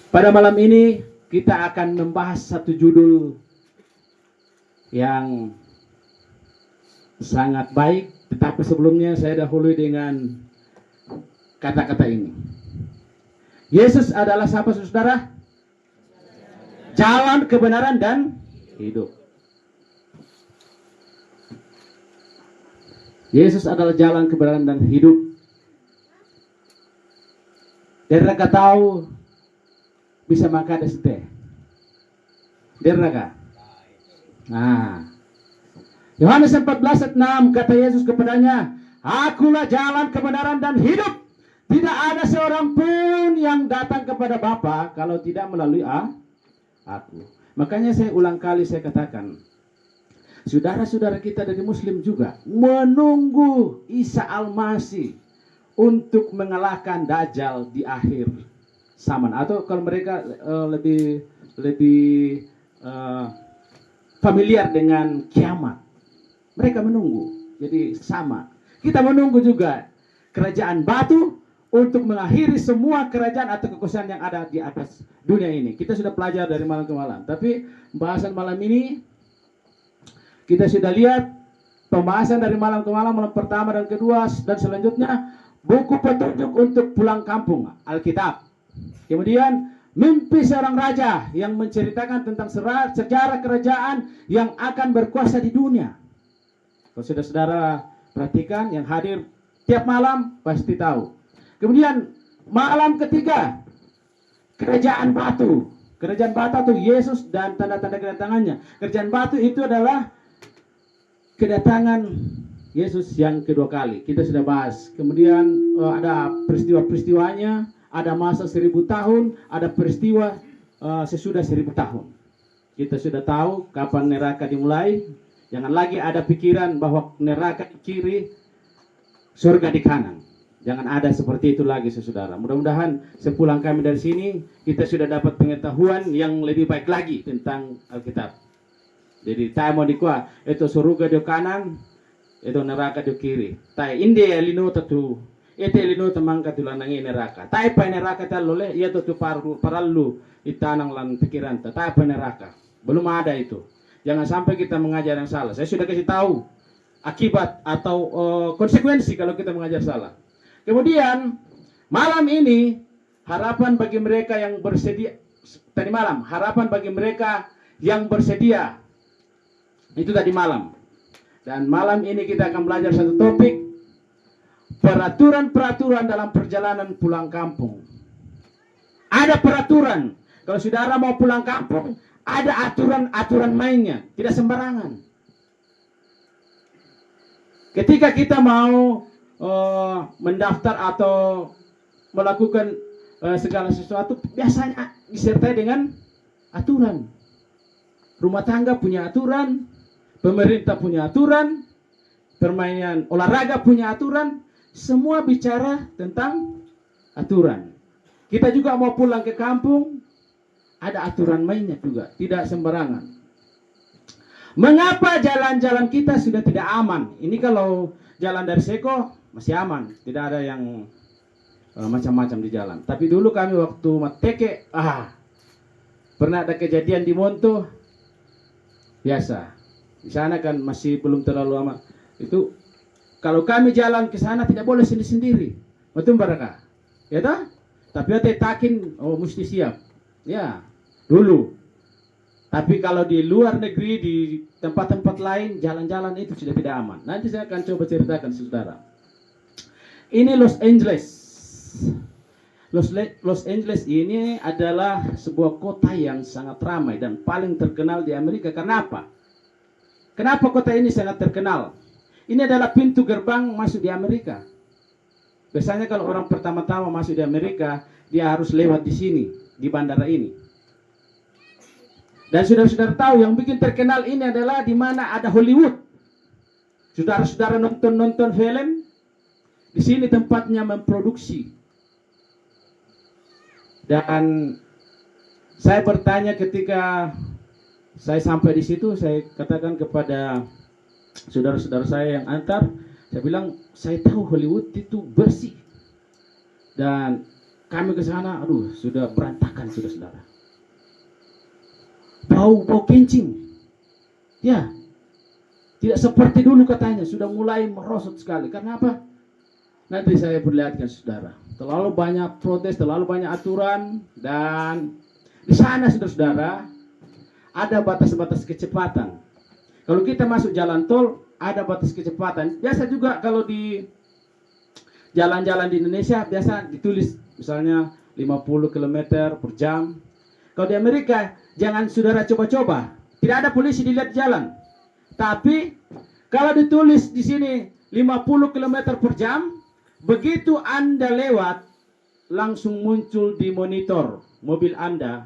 Pada malam ini kita akan membahas satu judul yang sangat baik, tetapi sebelumnya saya dahului dengan kata-kata ini. Yesus adalah siapa, saudara? Jalan, kebenaran, dan hidup. Yesus adalah jalan, kebenaran, dan hidup. Dan mereka tahu bisa makan teh. Dan mereka. Nah, Yohanes 14 ayat 6 kata Yesus kepadanya, "Akulah jalan, kebenaran, dan hidup. Tidak ada seorang pun yang datang kepada Bapa kalau tidak melalui aku." Makanya saya ulang kali saya katakan, saudara-saudara kita dari Muslim juga menunggu Isa Al-Masih untuk mengalahkan Dajjal di akhir zaman. Atau kalau mereka lebih familiar dengan kiamat, mereka menunggu. Jadi sama. Kita menunggu juga kerajaan batu untuk mengakhiri semua kerajaan atau kekuasaan yang ada di atas dunia ini. Kita sudah pelajari dari malam ke malam. Tapi pembahasan malam ini kita sudah lihat pembahasan dari malam ke malam pertama dan kedua, dan selanjutnya buku petunjuk untuk pulang kampung, Alkitab. Kemudian mimpi seorang raja yang menceritakan tentang sejarah kerajaan yang akan berkuasa di dunia. Kalau saudara-saudara perhatikan, yang hadir tiap malam pasti tahu. Kemudian malam ketiga, kerajaan batu. Kerajaan batu itu Yesus dan tanda-tanda kedatangannya. Kerajaan batu itu adalah kedatangan Yesus yang kedua kali. Kita sudah bahas. Kemudian ada peristiwa-peristiwanya, ada masa 1000 tahun, ada peristiwa sesudah 1000 tahun. Kita sudah tahu kapan neraka dimulai. Jangan lagi ada pikiran bahwa neraka di kiri, surga di kanan. Jangan ada seperti itu lagi, saudara. Mudah-mudahan sepulang kami dari sini, kita sudah dapat pengetahuan yang lebih baik lagi tentang Alkitab. Jadi, tayo mo di kwa, ito surga di kanan, ito neraka di kiri. Tayo, hindi lino tatu, ito lino tamang katulanangi neraka. Tayo pa neraka talole, ito tu parallu itanang lang pikiran. Tayo pa neraka. Belum ada itu. Jangan sampai kita mengajar yang salah. Saya sudah kasih tahu akibat atau konsekuensi kalau kita mengajar salah. Kemudian malam ini harapan bagi mereka yang bersedia. Tadi malam harapan bagi mereka yang bersedia. Itu tadi malam. Dan malam ini kita akan belajar satu topik, peraturan-peraturan dalam perjalanan pulang kampung. Ada peraturan. Kalau saudara mau pulang kampung, ada aturan-aturan mainnya, tidak sembarangan. Ketika kita mau mendaftar atau melakukan segala sesuatu, biasanya disertai dengan aturan. Rumah tangga punya aturan, pemerintah punya aturan, permainan olahraga punya aturan, semua bicara tentang aturan. Kita juga mau pulang ke kampung, ada aturan mainnya juga, tidak sembarangan. Mengapa jalan-jalan kita sudah tidak aman? Ini kalau jalan dari Seko masih aman, tidak ada yang macam-macam di jalan. Tapi dulu kami waktu mateke, pernah ada kejadian di Monto, biasa. Di sana kan masih belum terlalu lama. Itu kalau kami jalan ke sana tidak boleh sendiri-sendiri. Betul baraka? Ya toh? Tapi takin, mesti siap. Ya, dulu. Tapi kalau di luar negeri, di tempat-tempat lain, jalan-jalan itu sudah tidak aman. Nanti saya akan coba ceritakan, saudara. Ini Los Angeles. Los Angeles ini adalah sebuah kota yang sangat ramai dan paling terkenal di Amerika. Kenapa? Kenapa kota ini sangat terkenal? Ini adalah pintu gerbang masuk di Amerika. Biasanya kalau orang pertama-tama masuk di Amerika, dia harus lewat di sini, di bandara ini. Dan saudara-saudara tahu yang bikin terkenal ini adalah di mana ada Hollywood. Saudara-saudara nonton film, di sini tempatnya memproduksi. Dan saya bertanya ketika saya sampai di situ, saya katakan kepada saudara-saudara saya yang antar, saya bilang, saya tahu Hollywood itu bersih. Dan Kami ke sana, aduh, sudah berantakan, sudah saudara. Bau kencing. Ya, tidak seperti dulu katanya, sudah mulai merosot sekali. Karena apa? Nanti saya perlihatkan saudara. Terlalu banyak protes, terlalu banyak aturan, dan di sana saudara-saudara ada batas-batas kecepatan. Kalau kita masuk jalan tol, ada batas kecepatan. Biasa juga kalau di jalan-jalan di Indonesia, biasa ditulis misalnya 50 km per jam. Kalau di Amerika, jangan saudara coba-coba. Tidak ada polisi dilihat jalan. Tapi kalau ditulis di sini 50 km per jam, begitu Anda lewat, langsung muncul di monitor mobil Anda,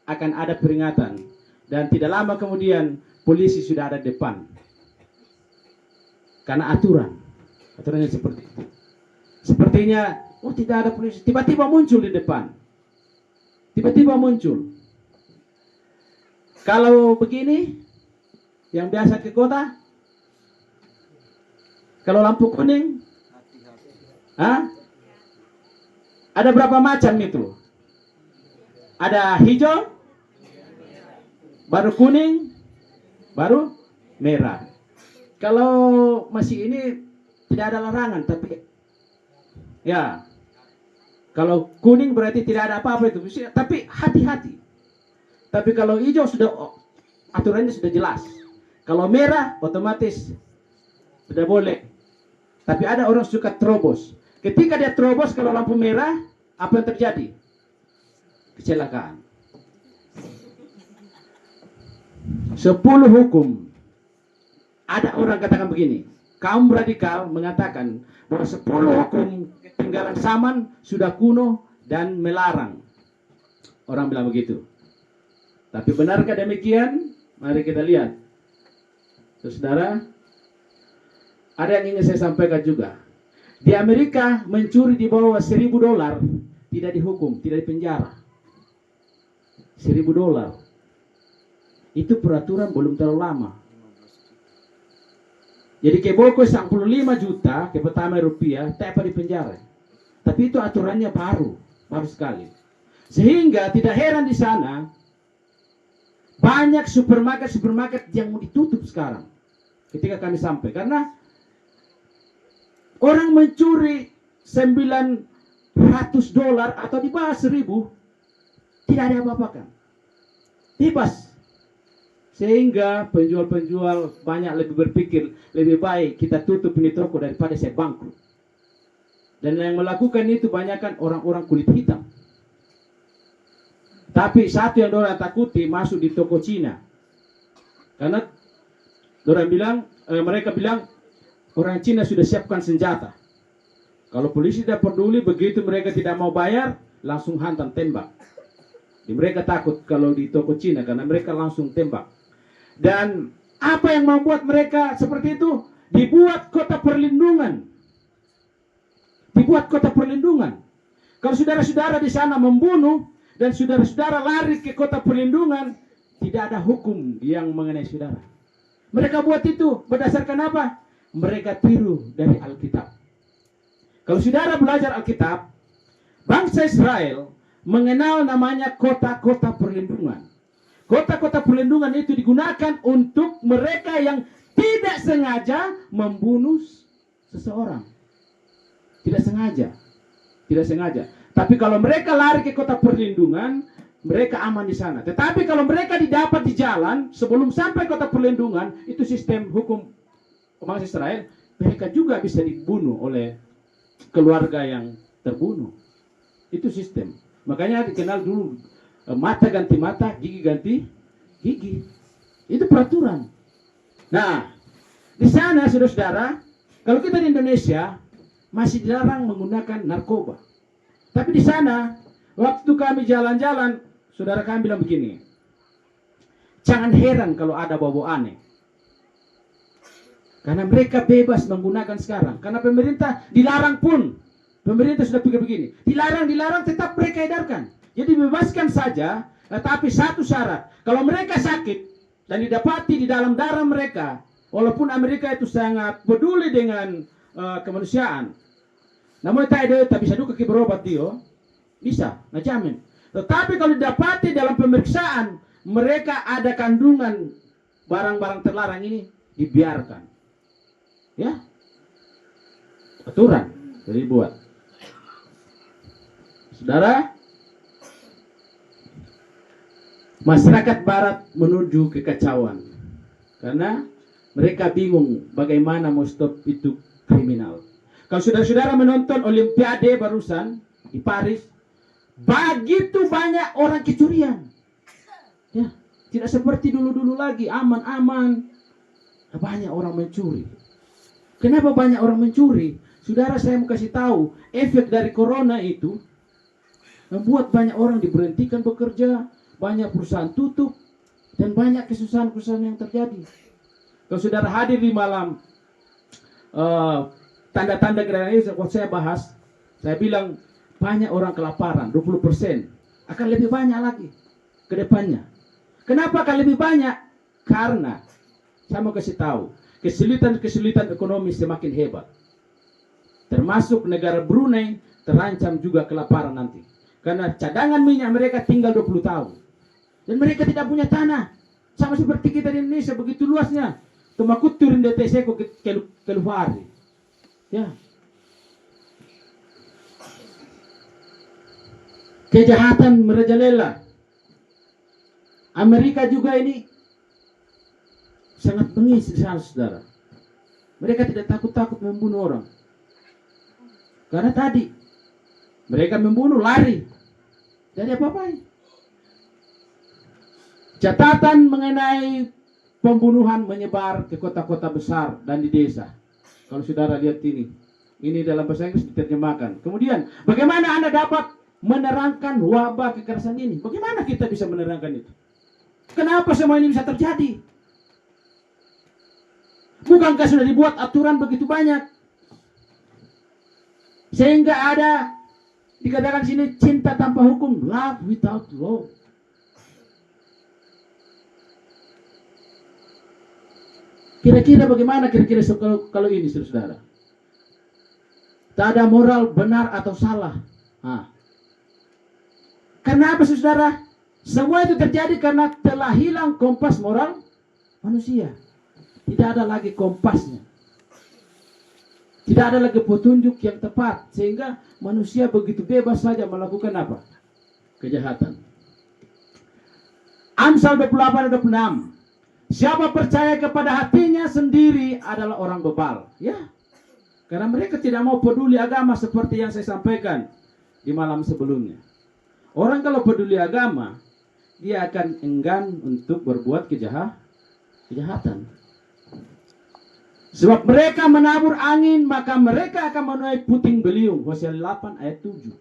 akan ada peringatan. Dan tidak lama kemudian, polisi sudah ada di depan. Karena aturannya seperti itu. Sepertinya, oh tidak ada polisi, tiba-tiba muncul di depan. Tiba-tiba muncul. Kalau begini, yang biasa ke kota, kalau lampu kuning, ada berapa macam itu? Ada hijau, baru kuning, baru merah. Kalau masih ini tidak ada larangan, tapi ya, kalau kuning berarti tidak ada apa-apa itu. Tapi hati-hati. Tapi kalau hijau sudah aturannya sudah jelas. Kalau merah otomatis sudah boleh. Tapi ada orang suka terobos. Ketika dia terobos kalau lampu merah, apa yang terjadi? Kecelakaan. 10 hukum. Ada orang katakan begini. Kaum radikal mengatakan bahwa 10 hukum ketinggalan zaman sudah kuno dan melarang. Orang bilang begitu. Tapi benarkah demikian? Mari kita lihat. Saudara, ada yang ingin saya sampaikan juga. Di Amerika mencuri di bawah $1.000 tidak dihukum, tidak dipenjara. $1.000. Itu peraturan belum terlalu lama. Jadi keboko 45 juta ke pertama rupiah, tak apa dipenjara. Tapi itu aturannya baru sekali. Sehingga tidak heran di sana banyak supermarket yang mau ditutup sekarang. Ketika kami sampai, karena orang mencuri $900 atau di bawah 1.000 tidak ada apa-apakan. Bebas. Sehingga penjual-penjual banyak lebih berpikir, lebih baik kita tutup ini toko daripada saya bangkrut. Dan yang melakukan itu banyakkan orang-orang kulit hitam. Tapi satu yang orang takuti masuk di toko Cina. Karena mereka bilang orang Cina sudah siapkan senjata. Kalau polisi tidak peduli, begitu mereka tidak mau bayar, langsung hantam tembak. Jadi mereka takut kalau di toko Cina karena mereka langsung tembak. Dan apa yang membuat mereka seperti itu? Dibuat kota perlindungan. Dibuat kota perlindungan. Kalau saudara-saudara di sana membunuh dan saudara-saudara lari ke kota perlindungan, tidak ada hukum yang mengenai saudara. Mereka buat itu berdasarkan apa? Mereka tiru dari Alkitab. Kalau saudara belajar Alkitab, bangsa Israel mengenal namanya kota-kota perlindungan. Kota-kota perlindungan itu digunakan untuk mereka yang tidak sengaja membunuh seseorang. Tidak sengaja. Tidak sengaja. Tapi kalau mereka lari ke kota perlindungan, mereka aman di sana. Tetapi kalau mereka didapat di jalan, sebelum sampai kota perlindungan, itu sistem hukum bangsa Israel, mereka juga bisa dibunuh oleh keluarga yang terbunuh. Itu sistem. Makanya dikenal dulu mata ganti mata, gigi ganti gigi. Itu peraturan. Nah, di sana saudara-saudara, kalau kita di Indonesia masih dilarang menggunakan narkoba. Tapi di sana, waktu kami jalan-jalan, saudara kami bilang begini, jangan heran kalau ada bau-bau aneh. Karena mereka bebas menggunakan sekarang. Karena pemerintah dilarang pun. Pemerintah sudah pikir begini. Dilarang tetap mereka edarkan. Jadi bebaskan saja. Tetapi satu syarat. Kalau mereka sakit dan didapati di dalam darah mereka. Walaupun Amerika itu sangat peduli dengan kemanusiaan. Namun tak bisa duka berobat dia. Bisa, ngajamin. Tetapi kalau didapati dalam pemeriksaan mereka ada kandungan barang-barang terlarang ini, dibiarkan. Ya, aturan jadi buat. Saudara, masyarakat Barat menuju kekacauan karena mereka bingung bagaimana mau stop itu kriminal. Kalau saudara-saudara menonton Olimpiade barusan di Paris, begitu banyak orang kecurian. Ya, tidak seperti dulu-dulu lagi aman-aman. Banyak orang mencuri. Kenapa banyak orang mencuri? Saudara, saya mau kasih tahu, efek dari corona itu membuat banyak orang diberhentikan bekerja, banyak perusahaan tutup, dan banyak kesusahan-kesusahan yang terjadi. Kalau saudara hadir di malam tanda-tanda gerhana ini, saya bahas, saya bilang banyak orang kelaparan, 20%. Akan lebih banyak lagi ke depannya. Kenapa akan lebih banyak? Karena, saya mau kasih tahu, kesulitan-kesulitan ekonomi semakin hebat. Termasuk negara Brunei terancam juga kelaparan nanti. Karena cadangan minyak mereka tinggal 20 tahun. Dan mereka tidak punya tanah. Sama seperti kita di Indonesia, begitu luasnya. Tumakuturin DTC ke Lufari. Ya. Kejahatan merajalela. Amerika juga ini sangat bengis di sana, saudara. Mereka tidak takut-takut membunuh orang. Karena tadi mereka membunuh, lari. Jadi apa-apa. Catatan mengenai pembunuhan menyebar ke kota-kota besar dan di desa. Kalau saudara lihat ini dalam bahasa Inggris diterjemahkan. Kemudian, bagaimana Anda dapat menerangkan wabah kekerasan ini? Bagaimana kita bisa menerangkan itu? Kenapa semua ini bisa terjadi? Bukankah sudah dibuat aturan begitu banyak? Sehingga ada dikatakan sini cinta tanpa hukum, love without law. Kira-kira bagaimana kalau ini, saudara? Tak ada moral benar atau salah. Karena apa, saudara? Semua itu terjadi karena telah hilang kompas moral manusia. Tidak ada lagi kompasnya. Tidak ada lagi petunjuk yang tepat. Sehingga manusia begitu bebas saja melakukan apa? Kejahatan. Amsal 28-26. Siapa percaya kepada hatinya sendiri adalah orang bebal. Ya. Karena mereka tidak mau peduli agama seperti yang saya sampaikan di malam sebelumnya. Orang kalau peduli agama, dia akan enggan untuk berbuat kejahatan. Sebab mereka menabur angin, maka mereka akan menuai puting beliung. Hosea 8 ayat 7.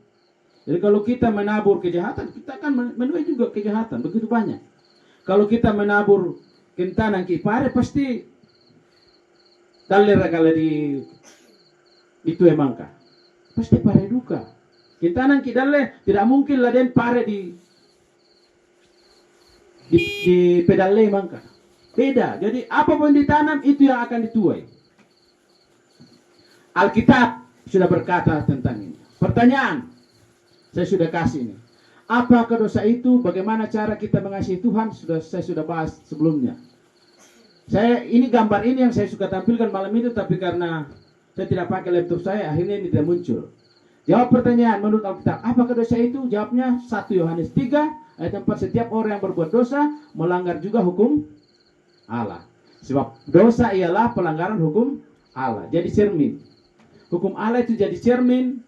Jadi kalau kita menabur kejahatan, kita akan menuai juga kejahatan. Begitu banyak. Kalau kita menabur kentanan kipare, pasti talera kalau di itu emangka. Pasti pare duka. Kentanan kidalle tidak mungkin lah den pare di pedalle emangka. Beda. Jadi apapun ditanam itu yang akan dituai. Alkitab sudah berkata tentang ini. Pertanyaan saya sudah kasih ini. Apakah dosa itu? Bagaimana cara kita mengasihi Tuhan? Saya sudah bahas sebelumnya. Ini gambar ini yang saya suka tampilkan malam itu, tapi karena saya tidak pakai laptop saya, akhirnya ini tidak muncul. Jawab pertanyaan menurut Alkitab. Apakah dosa itu? Jawabnya 1 Yohanes 3 ayat 4. Setiap orang yang berbuat dosa melanggar juga hukum Allah. Sebab dosa ialah pelanggaran hukum Allah. Jadi cermin. Hukum Allah itu jadi cermin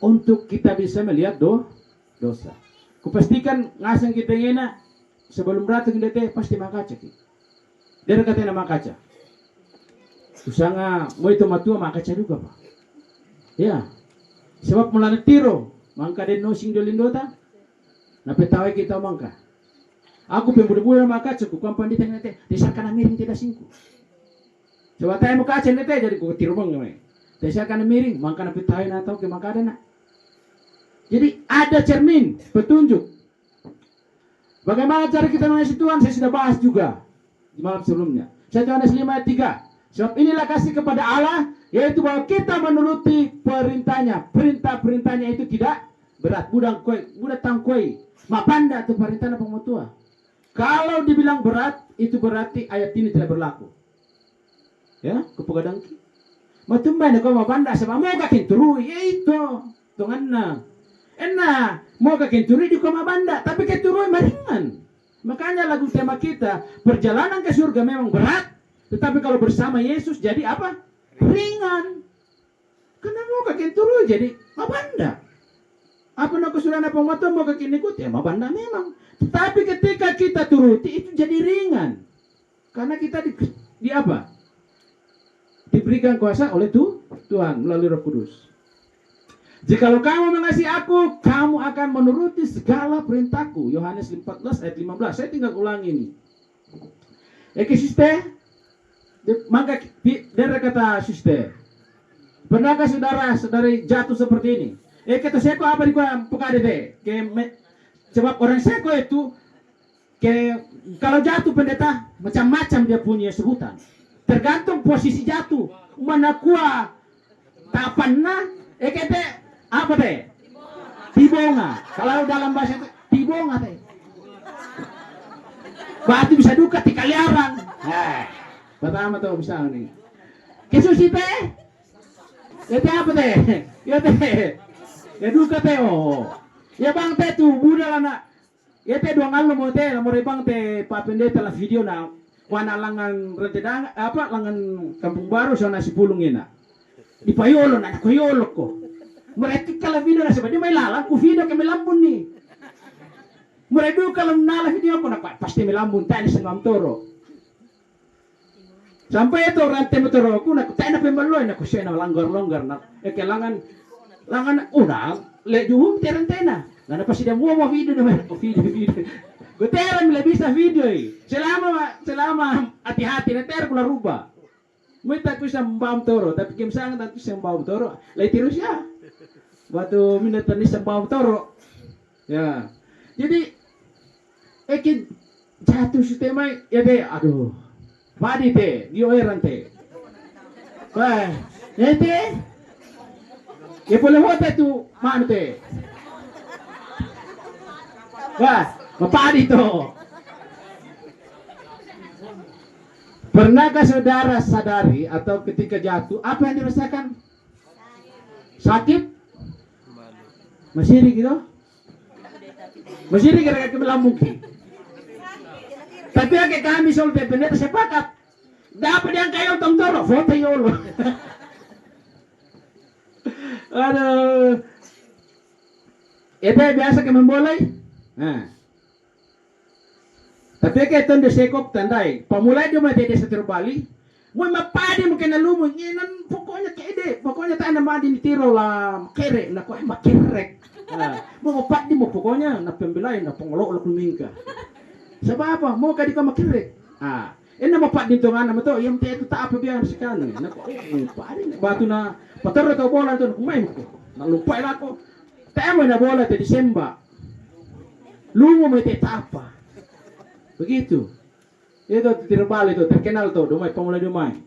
untuk kita bisa melihat dosa. Kupastikan ngasang kita ngena sebelum rateng dete pasti makaca kita. Dia kata nama kaca. Usanga mau itu matua makaca juga, Pak. Ya. Sebab mulane tiro, mangka den nosing dolindota. Na petawai kita mangka. Aku pembudu-budu makaca ku kampan di tengah teh, disarkan miring tidak singku. Sebab tayo mo kaca nete jadi ku tiro bang ngamai. Disarkan miring, mangka na petawai na tau ke mangka na. Jadi ada cermin, petunjuk. Bagaimana cara kita mengasihi Tuhan? Saya sudah bahas juga di malam sebelumnya. 1 Yohanes 5 ayat 3. Sebab inilah kasih kepada Allah, Yaitu bahwa kita menuruti perintahnya. Perintah-perintahnya itu tidak berat. Budak tangkoi. Mapanda itu perintahnya pengutua. Kalau dibilang berat, itu berarti ayat ini tidak berlaku. Ya, kepegadangki. Matumban ko mapanda sa mo ka kinturu itu. Tunganna. Mau ka kinturu di ko mabanda, tapi kinturu maringan. Makanya lagu tema kita, perjalanan ke surga memang berat, tetapi kalau bersama Yesus jadi apa? Ringan. Karena mau ka kinturu jadi mabanda. Apa nak kesulitan apa mau ka kinikut ya mabanda memang. Tetapi ketika kita turuti itu jadi ringan. Karena kita di apa? Diberikan kuasa oleh Tuhan melalui Roh Kudus. Jikalau kamu mengasihi aku, kamu akan menuruti segala perintahku. Yohanes 14 ayat 15. Saya tinggal ulangi ini. Eke siste, maka dari kata siste. Pernahkah saudara-saudari jatuh seperti ini? Kata seko apa di kuam pukade deh? Sebab orang seko itu kalau jatuh pendeta macam-macam dia punya sebutan. Tergantung posisi jatuh. Mana kuah tapanna kete apa teh? Tibonga. Kalau dalam bahasa itu tibonga teh. Batu bisa duka di kaliaran. Pertama tuh bisa nih. Kesusi teh? Kete apa teh? Ya teh. Ya duka teh oh. Ya bang teh tuh budal anak. Ya teh dua ngalo mau teh, mau bang teh Pak Pendeta lah video na wana langan rentedang apa langan Kampung Baru sana si pulungina. Di payolo na koyolo ko. Mereka kalau video na sebab dia may lalang ku video ke melambun ni. Mereka kalau nala video ko na pasti melambun tani sa Toro. Sampai itu rantai motor ko na tayo na pemaloy na ko siya na langgar-langgar na kailangan unang le juhum terentena. Nana pasti dia mau video na video. Guteran lebih bisa video selama hati-hati na ter kula ruba. Mo tak bisa mbam toro tapi kim sang tak bisa mbam toro. Lai tiru siya. Waktu minatan ni mbam toro. Ya. Jadi ekin jatuh sistema ya deh aduh. Padi teh, dio eran teh. Wah, ente. Ya boleh hote tu mana teh. Wah, mapadi to. Pernahkah saudara sadari atau ketika jatuh apa yang dirasakan? Sakit? Masih gitu? Masih kira-kira melambung. Tapi agak kami soal pendeta sepakat. Dapat yang kayak Tom Toro, foto yolo. Aduh. Itu biasa ke membolai. Nah. Tapi kayak ton desekok tandai. Pamulai dia mah dede setir Bali. Mau mapadi mungkin nalumu. Nginan pokoknya kede. Pokoknya tak nama di tiro lah. Kerek. Nak kau makerek. Mau mapadi mau pokoknya. Nak pembelai. Nak pengolok lu mingka. Sebab apa? Mau kadi kau makerek. Ini mapadi itu mana betul? Yang itu tak apa biar sekali. Nak padi. Batu na. Patar atau bola tu nak main ko. Nak lupa lah ko. Tak mau na bola tu disembah. Lu mau tak apa? Begitu. Itu terbalik itu terkenal tuh, domai pemula domai.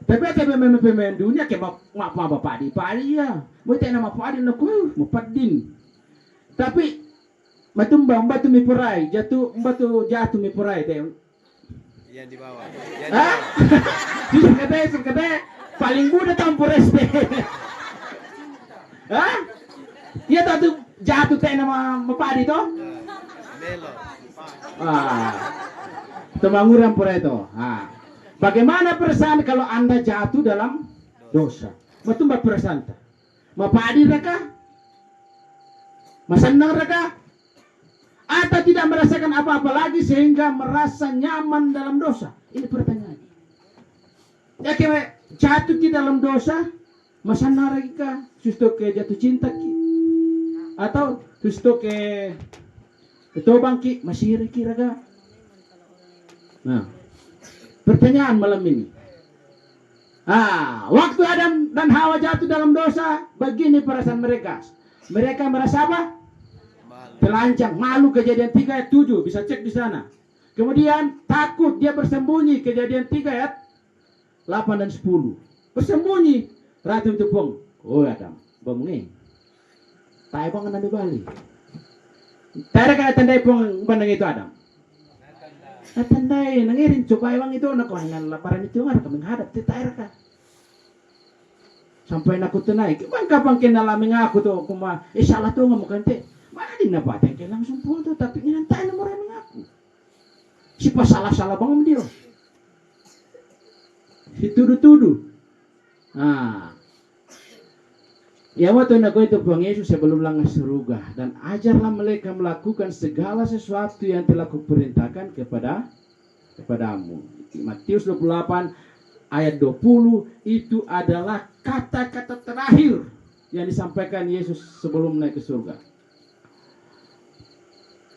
Tapi ada pemain dunia ke mak padi ya. Mau tak nama padi nak mau padin. Tapi batu mi perai, jatuh mi perai teh. Yang di bawah. Kata paling muda tampur SD. Hah? Iya tuh jatuh teh nama padi toh? Melo. Temanguran pura itu. Bagaimana perasaan kalau Anda jatuh dalam dosa? Betul mbak perasaan? Mapadi reka? Masenang reka? Atau tidak merasakan apa-apa lagi sehingga merasa nyaman dalam dosa? Ini pertanyaan. Ya kayak jatuh di dalam dosa, masenang reka? Sustu ke jatuh cinta ki? Atau sustu ke itu bangki masih kira-kira. Nah, pertanyaan malam ini. Waktu Adam dan Hawa jatuh dalam dosa, begini perasaan mereka. Mereka merasa apa? Telanjang, malu. Kejadian 3 ayat 7, bisa cek di sana. Kemudian takut, dia bersembunyi. Kejadian 3 ayat 8 dan 10. bersembunyi. Ratu itu pun, oh Adam, bangungi. Tayo bang nando bali. Tayo ka tandai pun bandang itu Adam. Natandai, nangirin coba bang itu nakuhanan laparan itu nga kami hadap ti tayo ka. Sampai naku tunay, bang kapang kinalamin nga ako to, salah to nga mo kante. Maling na ba? Tengke langsung po to, tapi inantay na maraming ako. Si pasalah-salah bang dia. Si tuduh-tuduh. Ya waktu naku itu Tuhan Yesus sebelum langkah surga, dan ajarlah mereka melakukan segala sesuatu yang telah kuperintahkan kepadamu. Matius 28 ayat 20 itu adalah kata-kata terakhir yang disampaikan Yesus sebelum naik ke surga.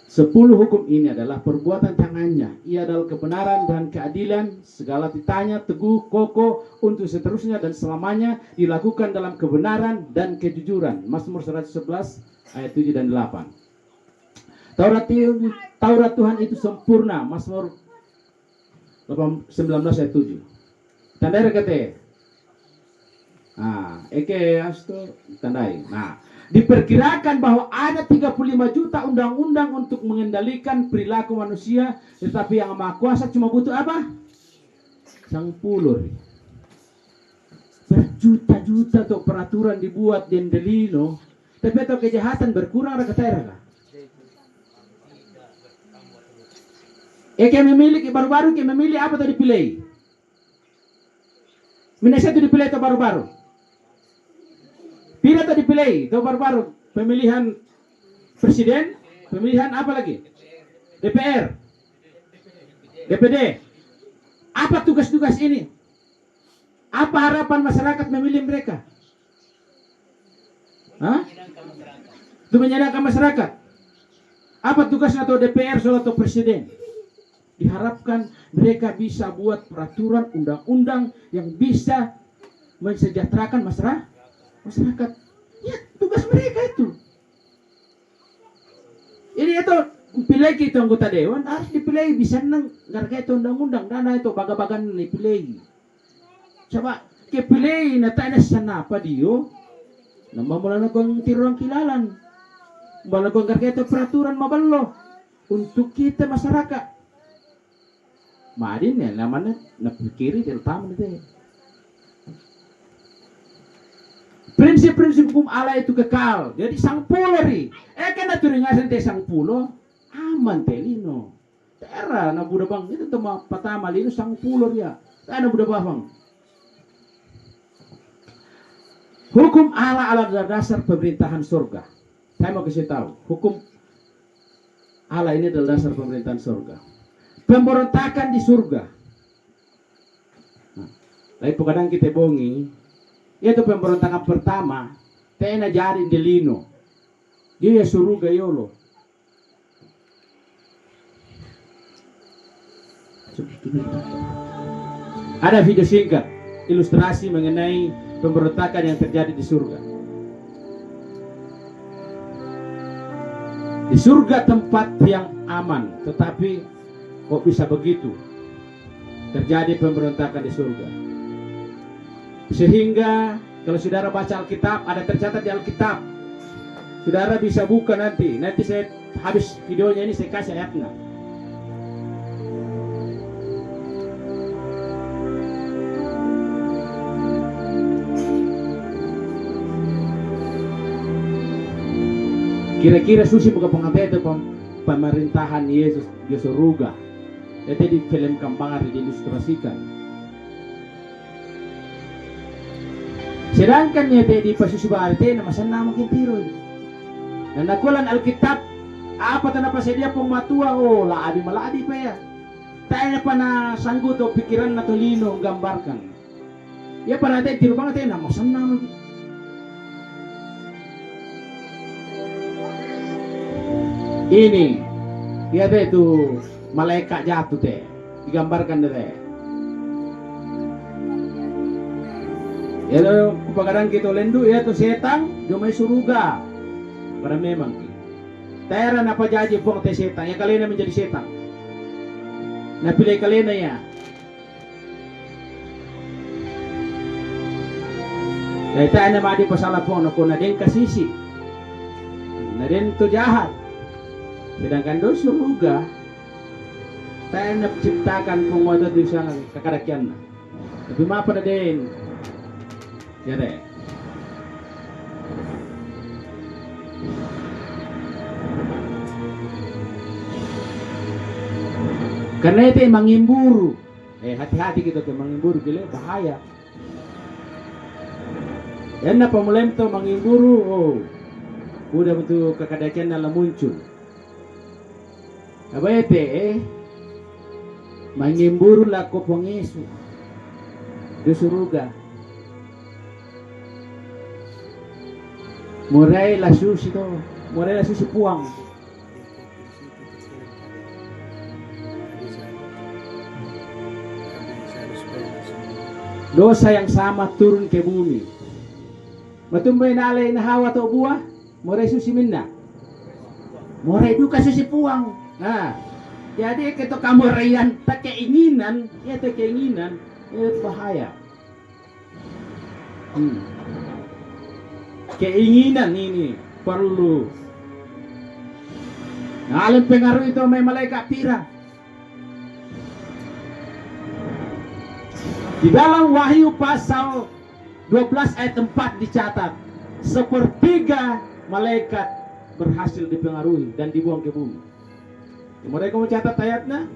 10 hukum ini adalah perbuatan tangannya. Ia adalah kebenaran dan keadilan. Segala titanya teguh, kokoh untuk seterusnya dan selamanya dilakukan dalam kebenaran dan kejujuran. Mazmur 111 ayat 7 dan 8. Taurat Tuhan itu sempurna. Mazmur 19 ayat 7. Tandai kata. Eke asto tandai. Diperkirakan bahwa ada 35 juta undang-undang untuk mengendalikan perilaku manusia, tetapi yang Maha Kuasa cuma butuh apa? 10. Berjuta-juta tuh peraturan dibuat dan delino, tapi atau kejahatan berkurang ada kata. Eke memilih baru-baru, ke memilih apa tadi dipilih? Minasa itu dipilih atau baru-baru? Bila tadi dipilih, itu baru-baru pemilihan presiden, pemilihan apa lagi? DPR, DPD. Apa tugas-tugas ini? Apa harapan masyarakat memilih mereka? Itu menyenangkan masyarakat. Apa tugasnya atau DPR atau presiden? Diharapkan mereka bisa buat peraturan undang-undang yang bisa mensejahterakan masyarakat. Ya, tugas mereka itu. Ini itu pilih itu anggota dewan harus dipilih bisa nang garga itu undang-undang dana itu baga-bagan dipilih. Coba kepilih na tayo na sana pa diyo. Namamula na kong tirong kilalan. Bala kong garga itu peraturan mabalo untuk kita masyarakat. Madin ya namanya napikiri terutama itu. Prinsip-prinsip hukum Allah itu kekal. Jadi sang pulo ri. Kan naturingasan te sang pulo aman te lino. Tera na buda bang itu tama patama lino sang pulo ya. Tera na buda bang. Hukum Allah adalah dasar pemerintahan surga. Saya mau kasih tahu, hukum Allah ini adalah dasar pemerintahan surga. Pemberontakan di surga. Lain kadang kita bongi, itu pemberontakan pertama, tena jadi delino. Dia surga yolo. Ada video singkat ilustrasi mengenai pemberontakan yang terjadi di surga. Di surga tempat yang aman, tetapi kok bisa begitu terjadi pemberontakan di surga? Sehingga kalau saudara baca Alkitab, ada tercatat di Alkitab. Saudara bisa buka nanti saya habis videonya ini saya kasih ayatnya. Kira-kira susi buka pengantin itu pemerintahan Yesus di surga. Itu di film Kambangar diilustrasikan. Sedangkan ya di pasusubar itu nama sana mungkin tiro. Dan nakulan Alkitab apa tanah pasedia pematua lah adi maladi pa ya. Tanya pa na sanggup to pikiran na tolino gambarkan. Ya para tayo tiro banget ya nama sana mungkin. Ini ya itu malaikat jatuh teh digambarkan deh. Ya kadang kita lendu ya tuh setan jomai surga. Pada memang teran apa jadi pong teh setan ya kalian menjadi setan. Nah pilih kalian ya. Dahil tayo na madi pasala po na kung na din kasisi. Na din to jahat. Sedangkan doon suruga, tayo na ciptakan kung wala doon siya kakadakyan na. Tapi mapa na din. Jadi. Karena itu mengimburu. Hati-hati kita tuh mengimburu, gila bahaya. Yan na pamulem to mengimburu, oh. Udah betul kakadakian na muncul. Apa ete mengimburu lako pengisu. Di suruga. Murai la susi to, murai la susi puang. Dosa yang sama turun ke bumi. Matumbay nalay na hawa to buah, murai susi minna. Murai duka susi puang. Nah, jadi ketika kamu rayan tak keinginan, ya tak keinginan, itu bahaya. Keinginan ini perlu. Nah, alam pengaruh itu may malaikat pira. Di dalam Wahyu pasal 12 ayat 4 dicatat, sepertiga malaikat berhasil dipengaruhi dan dibuang ke bumi. Mereka mencatat ayatnya,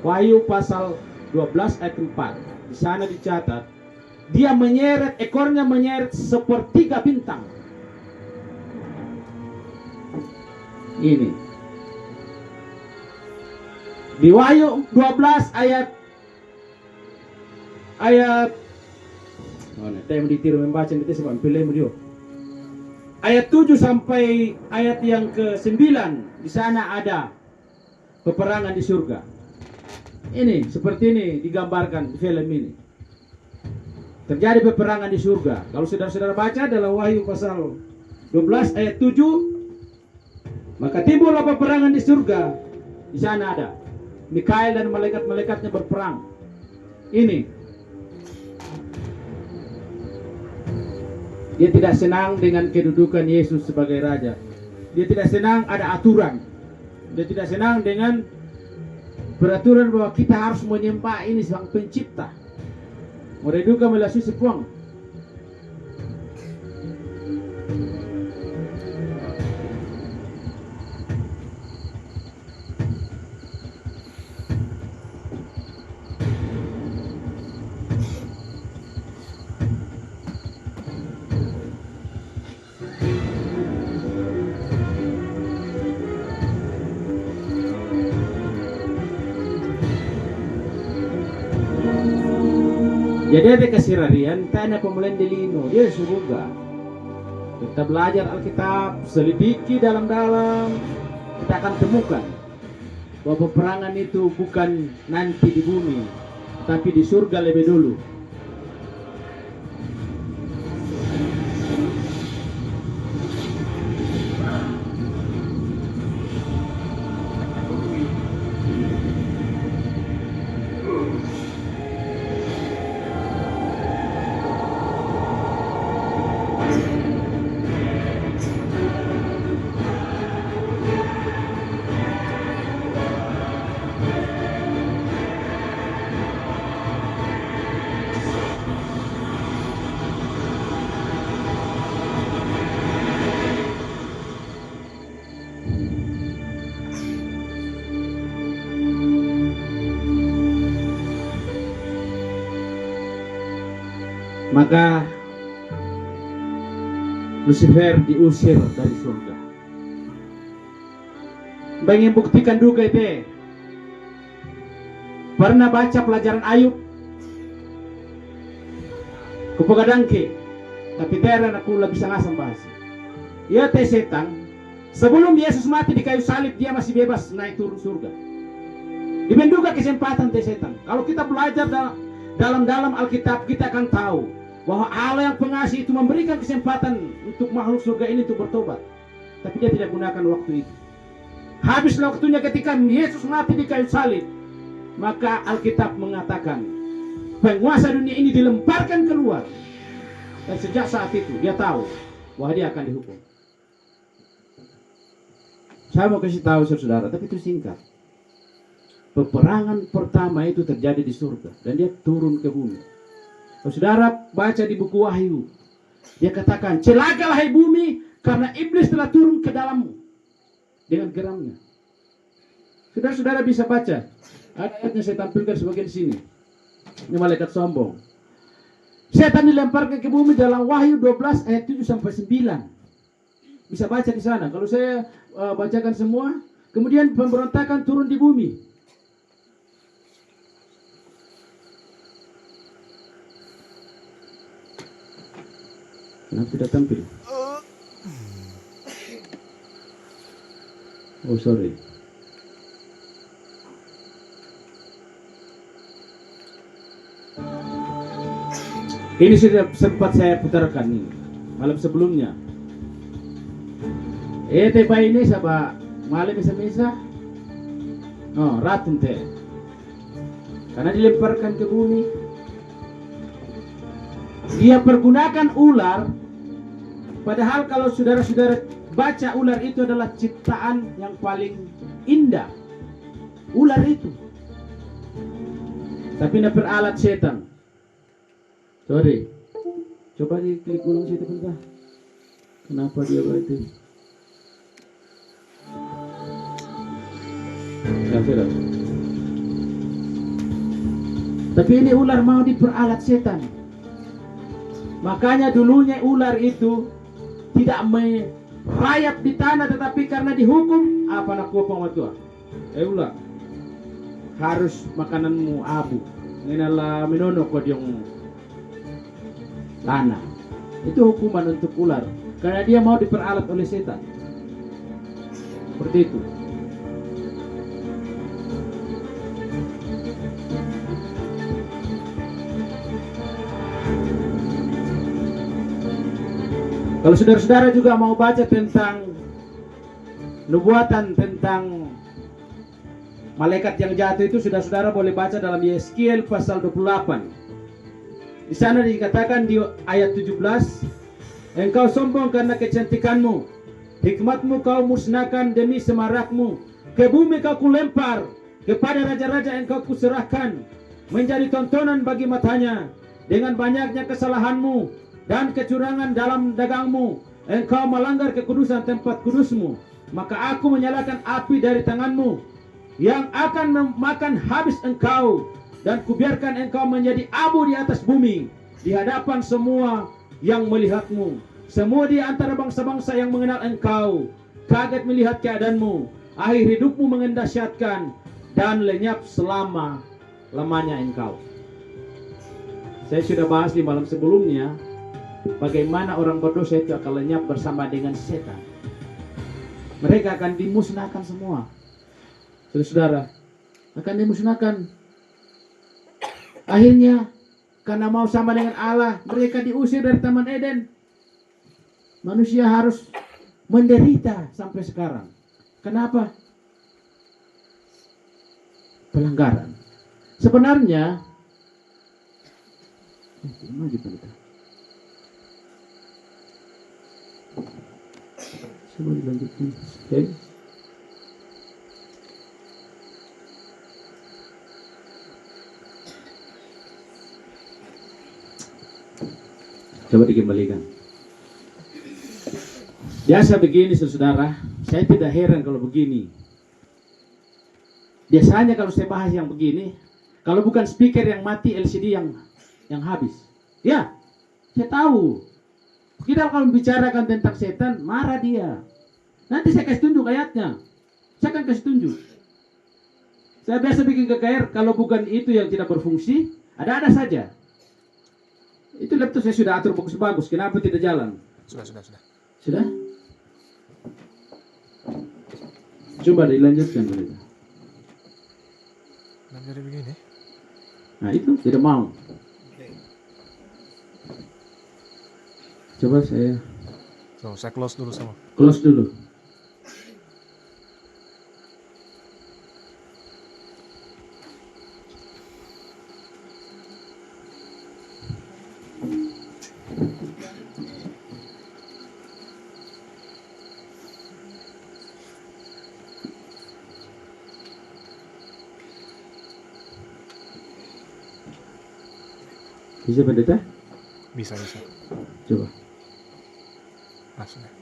Wahyu pasal 12 ayat 4. Di sana dicatat, dia menyeret, ekornya menyeret sepertiga bintang. Ini. Di Wahyu 12 ayat mana? Saya mau ditiru membaca itu sebab pilih dia. Ayat 7 sampai ayat yang ke-9 di sana ada peperangan di surga. Ini seperti ini digambarkan di film ini. Terjadi peperangan di surga. Kalau saudara-saudara baca dalam Wahyu pasal 12 ayat 7, maka timbullah peperangan di surga. Di sana ada Mikael dan malaikat-malaikatnya berperang. Ini dia tidak senang dengan kedudukan Yesus sebagai raja. Dia tidak senang ada aturan. Dia tidak senang dengan peraturan bahwa kita harus menyembah ini sang pencipta. Mereduka melalui sepuang. Jadi ada kesirarian, tanya pemulihan delino, dia surga. Kita belajar Alkitab, selidiki dalam-dalam, kita akan temukan bahwa peperangan itu bukan nanti di bumi, tapi di surga lebih dulu. Maka Lucifer diusir dari surga. Pengen buktikan juga itu. Pernah baca pelajaran Ayub? Kupagadangke, tapi teran aku lebih bisa ngasam bahasa. Ya teh setan, sebelum Yesus mati di kayu salib dia masih bebas naik turun surga. Diberi juga kesempatan teh setan. Kalau kita belajar dalam Alkitab, kita akan tahu bahwa Allah yang pengasih itu memberikan kesempatan untuk makhluk surga ini untuk bertobat. Tapi dia tidak gunakan waktu itu. Habis waktunya ketika Yesus mati di kayu salib. Maka Alkitab mengatakan penguasa dunia ini dilemparkan keluar. Dan sejak saat itu dia tahu bahwa dia akan dihukum. Saya mau kasih tahu saudara, tapi itu singkat. Peperangan pertama itu terjadi di surga dan dia turun ke bumi. Kalau saudara baca di buku Wahyu, dia katakan, celakalah hai bumi karena iblis telah turun ke dalammu dengan geramnya. Saudara-saudara bisa baca. Ada ayatnya saya tampilkan sebagian di sini. Ini malaikat sombong. Setan dilemparkan ke bumi dalam Wahyu 12 ayat 7 sampai 9. Bisa baca di sana. Kalau saya bacakan semua, kemudian pemberontakan turun di bumi. Kenapa tidak tampil? Oh, sorry. Ini sudah sempat saya putarkan nih malam sebelumnya. Teh ini siapa? Malam misa-misa. Oh, ratun teh. Karena dilemparkan ke bumi. Dia pergunakan ular. Padahal kalau saudara-saudara baca, ular itu adalah ciptaan yang paling indah. Ular itu. Tapi ini peralat setan. Sorry. Coba diklik ulang situ bentar. Kenapa dia berarti? Ya, sudah. Tapi ini ular mau diperalat setan. Makanya dulunya ular itu tidak merayap di tanah, tetapi karena dihukum apa nak kupang matua. Ular harus makananmu abu. Nginala minono ko yung tanah. Itu hukuman untuk ular karena dia mau diperalat oleh setan. Seperti itu. Kalau saudara-saudara juga mau baca tentang nubuatan tentang malaikat yang jatuh itu, saudara-saudara boleh baca dalam Yeskiel pasal 28. Di sana dikatakan di ayat 17, engkau sombong karena kecantikanmu, hikmatmu kau musnahkan demi semarakmu, ke bumi kau kulempar, kepada raja-raja engkau kuserahkan, menjadi tontonan bagi matanya, dengan banyaknya kesalahanmu dan kecurangan dalam dagangmu, engkau melanggar kekudusan tempat kudusmu, maka aku menyalakan api dari tanganmu, yang akan memakan habis engkau, dan kubiarkan engkau menjadi abu di atas bumi, di hadapan semua yang melihatmu. Semua di antara bangsa-bangsa yang mengenal engkau kaget melihat keadaanmu, akhir hidupmu mengendasyatkan, dan lenyap selama-lamanya engkau. Saya sudah bahas di malam sebelumnya, bagaimana orang berdosa itu akan lenyap bersama dengan setan. Mereka akan dimusnahkan semua. Saudara-saudara, akan dimusnahkan. Akhirnya, karena mau sama dengan Allah, mereka diusir dari Taman Eden. Manusia harus menderita sampai sekarang. Kenapa? Pelanggaran. Sebenarnya, coba dilanjutkan. Okay. Coba dikembalikan. Biasa begini saudara, saya tidak heran kalau begini. Biasanya kalau saya bahas yang begini, kalau bukan speaker yang mati, LCD yang habis. Ya, saya tahu. Kita kalau membicarakan tentang setan, marah dia. Nanti saya kasih tunjuk ayatnya. Saya akan kasih tunjuk. Saya biasa bikin KKR, kalau bukan itu yang tidak berfungsi, ada-ada saja. Itu laptop saya sudah atur bagus-bagus, kenapa tidak jalan? Sudah. Sudah? Coba dilanjutkan dulu. Nah, jadi begini. Nah itu tidak mau. Coba saya So, saya close dulu sama. close dulu. Bisa pendeta? Bisa, bisa. Coba. Langsung ya.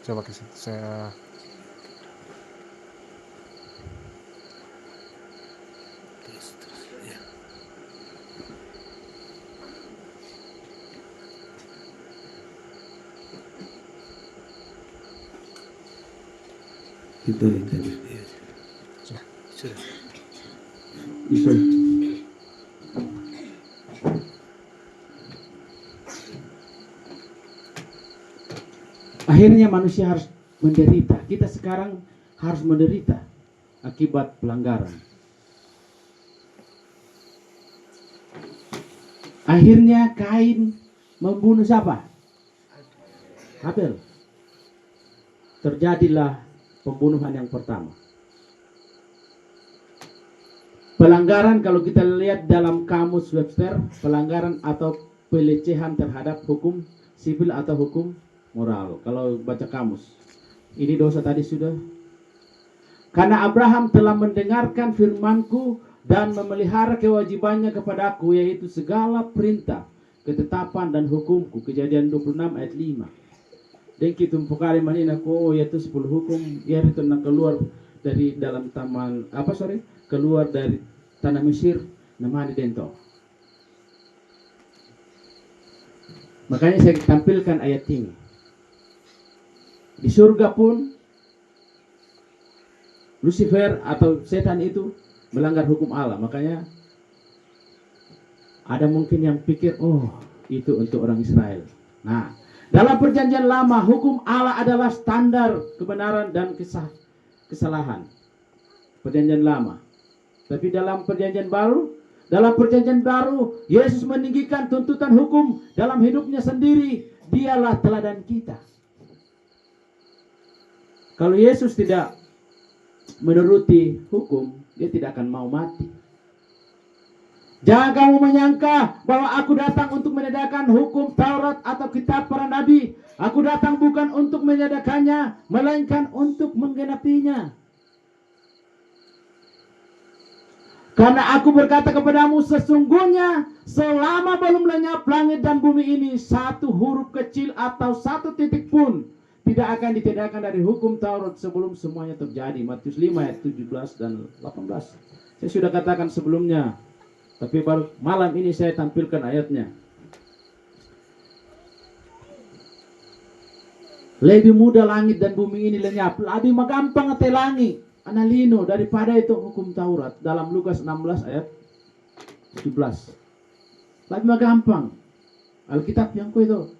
Coba ke situ. Saya Kita lihat. sudah. Bisa. Akhirnya manusia harus menderita. Kita sekarang harus menderita akibat pelanggaran. Akhirnya Kain membunuh siapa? Habel. Terjadilah pembunuhan yang pertama. Pelanggaran kalau kita lihat dalam kamus Webster, pelanggaran atau pelecehan terhadap hukum sipil atau hukum moral. Kalau baca kamus, ini dosa tadi sudah. Karena Abraham telah mendengarkan firmanku dan memelihara kewajibannya kepadaku, yaitu segala perintah, ketetapan dan hukumku. Kejadian 26 ayat 5. Dan kita pukari manina ko yaitu 10 hukum, ya itu nak keluar dari dalam taman keluar dari tanah Mesir namanya dento. Makanya saya tampilkan ayat ini. Di surga pun Lucifer atau setan itu melanggar hukum Allah. Makanya ada mungkin yang pikir, oh itu untuk orang Israel. Nah, dalam perjanjian lama hukum Allah adalah standar kebenaran dan kesalahan. Perjanjian lama. Tapi dalam perjanjian baru, Yesus meninggikan tuntutan hukum dalam hidupnya sendiri. Dialah teladan kita. Kalau Yesus tidak menuruti hukum, dia tidak akan mau mati. Jangan kamu menyangka bahwa aku datang untuk menegakkan hukum Taurat atau kitab para nabi. Aku datang bukan untuk menegakkannya, melainkan untuk menggenapinya. Karena aku berkata kepadamu, sesungguhnya selama belum lenyap langit dan bumi ini, satu huruf kecil atau satu titik pun tidak akan ditegakkan dari hukum Taurat sebelum semuanya terjadi. Matius 5 ayat 17 dan 18. Saya sudah katakan sebelumnya, tapi baru malam ini saya tampilkan ayatnya. Lebih mudah langit dan bumi ini lenyap, lebih gampang telangi analino daripada itu hukum Taurat dalam Lukas 16 ayat 17. Lebih gampang Alkitab yang ku itu.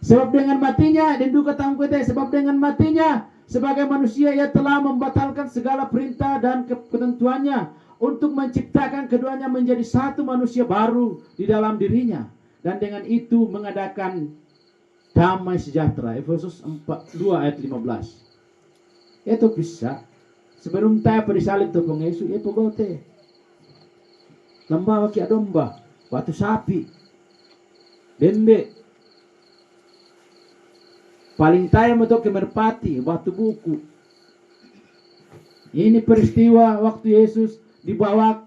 Sebab dengan matinya dan duka tangku itu, sebab dengan matinya sebagai manusia ia telah membatalkan segala perintah dan ketentuannya untuk menciptakan keduanya menjadi satu manusia baru di dalam dirinya, dan dengan itu mengadakan damai sejahtera. Efesus 2 ayat 15. Itu bisa sebelum tayo perisalib to kung Yesus itu gote lambawa ki domba batu sapi dembe paling tayo mo to kemerpati batu buku. Ini peristiwa waktu Yesus dibawa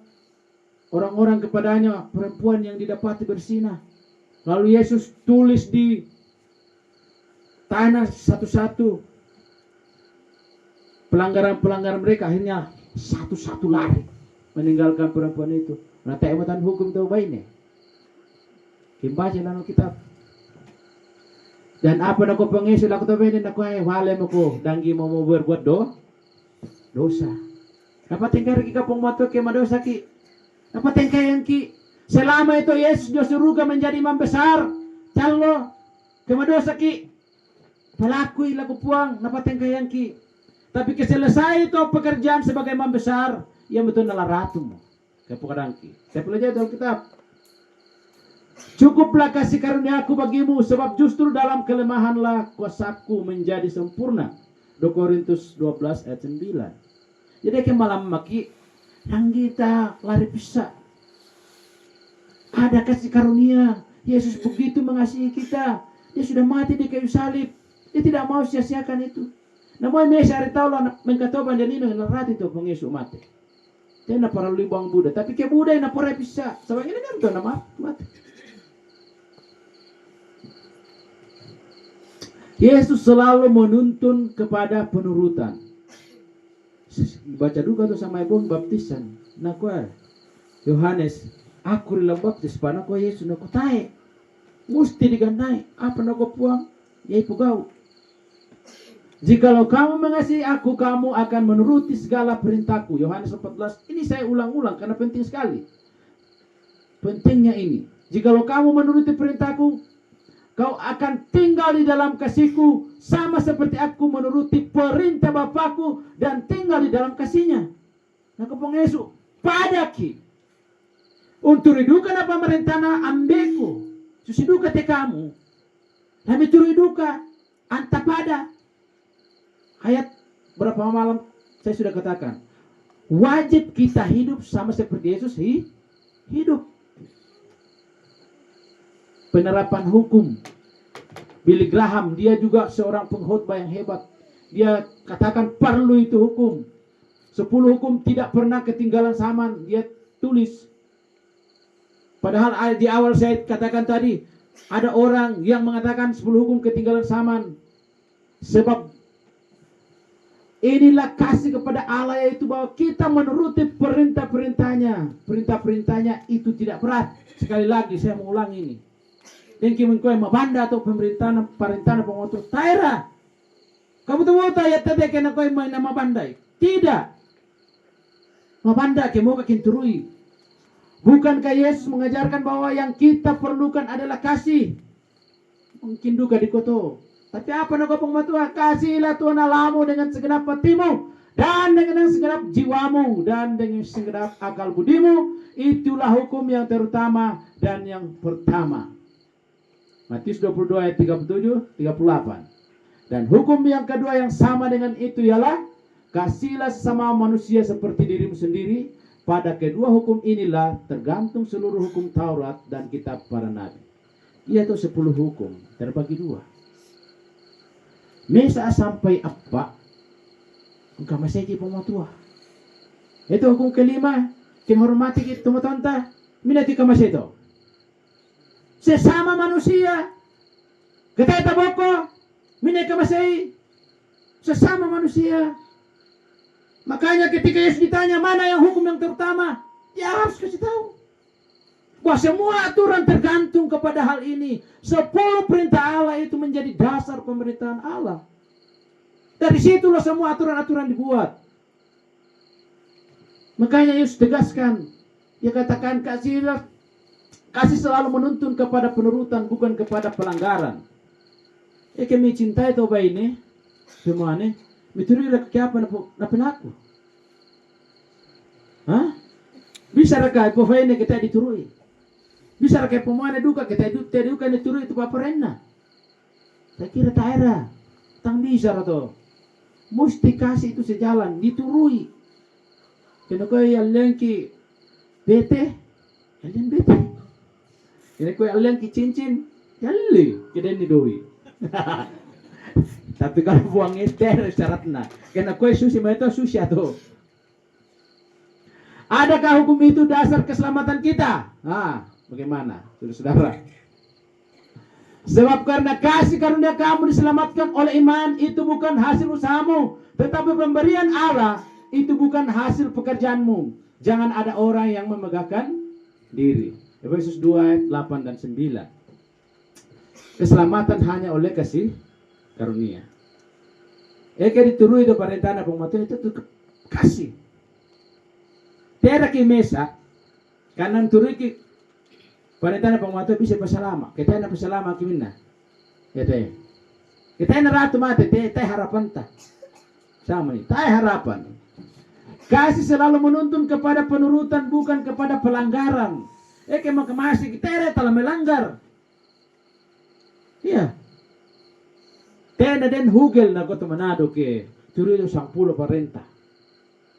orang-orang kepadanya, perempuan yang didapati bersinah. Lalu Yesus tulis di tanah satu-satu pelanggaran-pelanggaran mereka, akhirnya satu-satu lari meninggalkan perempuan itu. Nah, taimatan hukum itu baik nih. Kimbaca dalam kitab. Dan apa nak pengesu laku tahu ini nak kau wale mako danggi mau berbuat dosa. Dapat tengkar ki kapong matu ke madosa ki. Dapat tengkar yang ki. Selama itu Yesus suruh menjadi imam besar, calo ke madosa ki. Pelakui laku puang dapat tengkar yang ki. Tapi keselesai itu pekerjaan sebagai imam besar, yang betul adalah ratu mo. Kepukadangki. Saya pelajari dalam kitab. Cukuplah kasih karuniaku bagimu, sebab justru dalam kelemahanlah kuasaku menjadi sempurna. 2 Korintus 12 ayat 9. Jadi ke malam maki, yang kita lari pisah. Ada kasih karunia. Yesus begitu mengasihi kita. Dia sudah mati di kayu salib. Dia tidak mau sia-siakan itu. Namoy mesa ari tao lang mengkatoban dan ino narati to pang Yesu mati. Tena para libang Buddha, tapi ke Buddha na pare bisa. Sabang ini kan to na mati. Yesus selalu menuntun kepada penurutan. Baca juga tuh sama ibu baptisan. Nah kuah Yohanes, aku rilang baptis, pana ko Yesus na ko tae. Musti diganai, apa na ko puang? Yai pugau. Jikalau kamu mengasihi aku, kamu akan menuruti segala perintahku. Yohanes 14, ini saya ulang-ulang karena penting sekali. Pentingnya ini. Jikalau kamu menuruti perintahku, kau akan tinggal di dalam kasihku, sama seperti aku menuruti perintah Bapakku dan tinggal di dalam kasihnya. Nah kepong Yesus, padaki. Untuk iduka na pemerintahna ambeku. Susiduka te kamu. Kami turu iduka, anta pada. Ayat berapa malam saya sudah katakan. Wajib kita hidup sama seperti Yesus hidup. Penerapan hukum. Billy Graham, dia juga seorang pengkhotbah yang hebat. Dia katakan perlu itu hukum. 10 hukum tidak pernah ketinggalan zaman. Dia tulis. Padahal di awal saya katakan tadi, ada orang yang mengatakan 10 hukum ketinggalan zaman. Sebab inilah kasih kepada Allah, yaitu bahwa kita menuruti perintah-perintahnya. Perintah-perintahnya itu tidak berat. Sekali lagi saya mengulang ini. Dan kimun koy mabanda atau pemerintahan pengotor taira. Kamu tuh mau tanya tadi kena koy main nama bandai? Tidak. Mabanda kemo kakin turui. Bukankah Yesus mengajarkan bahwa yang kita perlukan adalah kasih? Mungkin juga di koto. Tapi apa nak kopong matua? Kasihlah Tuhan Allahmu dengan segenap hatimu dan dengan segenap jiwamu dan dengan segenap akal budimu. Itulah hukum yang terutama dan yang pertama. Matius 22 ayat 37, 38. Dan hukum yang kedua yang sama dengan itu ialah kasihlah sesama manusia seperti dirimu sendiri. Pada kedua hukum inilah tergantung seluruh hukum Taurat dan kitab para nabi. Yaitu 10 hukum terbagi 2. Mesa sampai apa? Engkau masih pematua. Itu hukum kelima. Menghormati kita tonta. Minati ka masih itu. Sesama manusia. Kita taboko. Minati ka masih. Sesama manusia. Makanya ketika Yesus ditanya mana yang hukum yang terutama, dia harus kasih tahu. Bahwa semua aturan tergantung kepada hal ini. 10 perintah Allah itu menjadi dasar pemerintahan Allah. Dari situlah semua aturan-aturan dibuat. Makanya Yesus tegaskan. Dia katakan kasih selalu menuntun kepada penurutan, bukan kepada pelanggaran. Kami cintai toba ini. Semuanya. Mituri ra kaya na pelaku. Hah? Bisa ra kaya po fay kita diturui. Bisa ra kaya pemana duka kita duka diturui itu paparenna. Tak kira taera. Tang bisa ra to. Musti kasih itu sejalan diturui. Kena ko yang ki bete, yang bete. Kena ko yang ki cincin, yalle keden ni doi. Tapi kalau buang ester syaratnya. Kena kue susi itu susi atau. Adakah hukum itu dasar keselamatan kita? Bagaimana, saudara-saudara? Sebab karena kasih karunia kamu diselamatkan oleh iman, itu bukan hasil usahamu, tetapi pemberian Allah. Itu bukan hasil pekerjaanmu. Jangan ada orang yang memegahkan diri. Efesus 2 ayat 8 dan 9. Keselamatan hanya oleh kasih karunia. Eka diturui do parentana pematuan itu tuh kasih. Tera ki mesa kanan turui ki parentana pematuan bisa pasalama. Kita na pasalama kimina. Ya teh. Kita na ratu mate teh harapan ta. Sama ni, teh harapan. Kasih selalu menuntun kepada penurutan bukan kepada pelanggaran. Eka makemasi kita telah melanggar. Iya. Tena den hugel na kota Manado ke turu itu 10 parenta.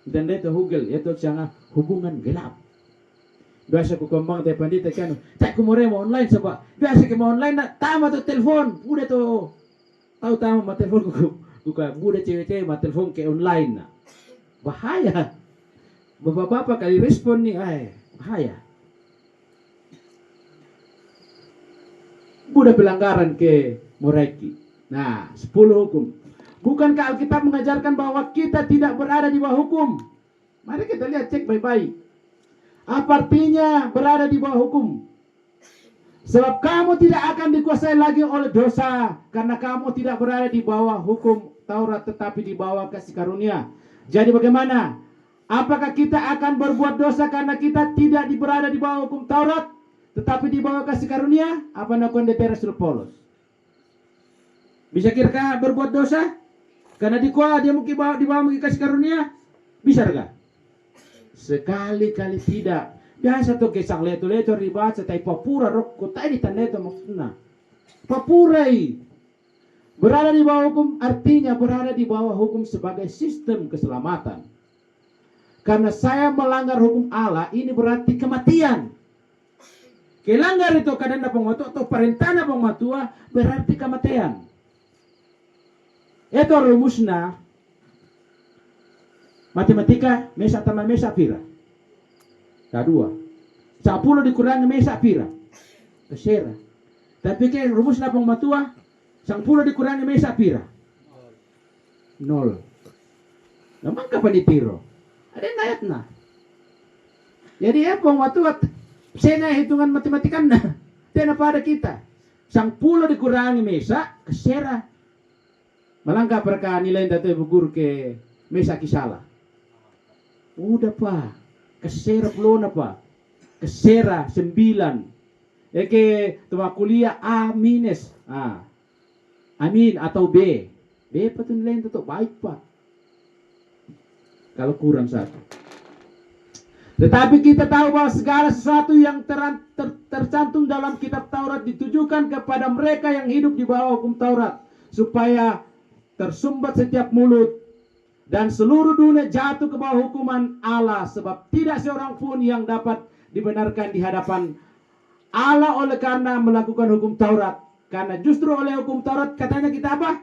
Dan itu hugel itu sangat hubungan gelap. Biasa ko kembang teh pandita kan, tak ko more mo online saba. Biasa ke mo online na tama to telepon, udah to. Tahu tama ma telepon ko Bukan muda cewek-cewek mah telepon ke online nah. Bahaya. Bapak-bapak kali respon nih, bahaya. Budak pelanggaran ke Moreki. Nah, 10 hukum. Bukankah Alkitab mengajarkan bahwa kita tidak berada di bawah hukum? Mari kita lihat, cek baik-baik. Apa artinya berada di bawah hukum? Sebab kamu tidak akan dikuasai lagi oleh dosa, karena kamu tidak berada di bawah hukum Taurat, tetapi di bawah kasih karunia. Jadi bagaimana? Apakah kita akan berbuat dosa karena kita tidak berada di bawah hukum Taurat, tetapi di bawah kasih karunia? Apa nakon de Rasul Paulus? Bisa kira berbuat dosa karena dia mungkin di bawah kasih karunia? Bisa enggak? Sekali-kali tidak. Biasa tuh kisah leto-leto dibaca tapi papura rokko tadi tanda maksudnya. Papurai. Berada di bawah hukum artinya berada di bawah hukum sebagai sistem keselamatan. Karena saya melanggar hukum Allah, ini berarti kematian. Kelanggar itu kadang pengmatua atau perintah pengmatua berarti kematian. Itu rumusnya matematika mesa tambah mesa pira. Kedua, 10 dikurangi mesa pira. Kesera. Tapi ke rumusnya pengmatua 10 dikurangi mesa pira. 0. Memang kapan ditiro? Ada yang ayat nah. Jadi pengmatua saya hitungan matematika nah. Tidak pada kita. 10 dikurangi mesa kesera. Malangkah perkara nilai datu bugur ke mesa kisala. Udah pak, kesera pelona pak, kesera 9. Eke tuma kuliah A minus, amin atau B. B patut nilai itu baik pak. Kalau kurang satu. Tetapi kita tahu bahwa segala sesuatu yang tercantum dalam kitab Taurat ditujukan kepada mereka yang hidup di bawah hukum Taurat, supaya tersumbat setiap mulut dan seluruh dunia jatuh ke bawah hukuman Allah, sebab tidak seorang pun yang dapat dibenarkan di hadapan Allah oleh karena melakukan hukum Taurat. Karena justru oleh hukum Taurat katanya kita apa?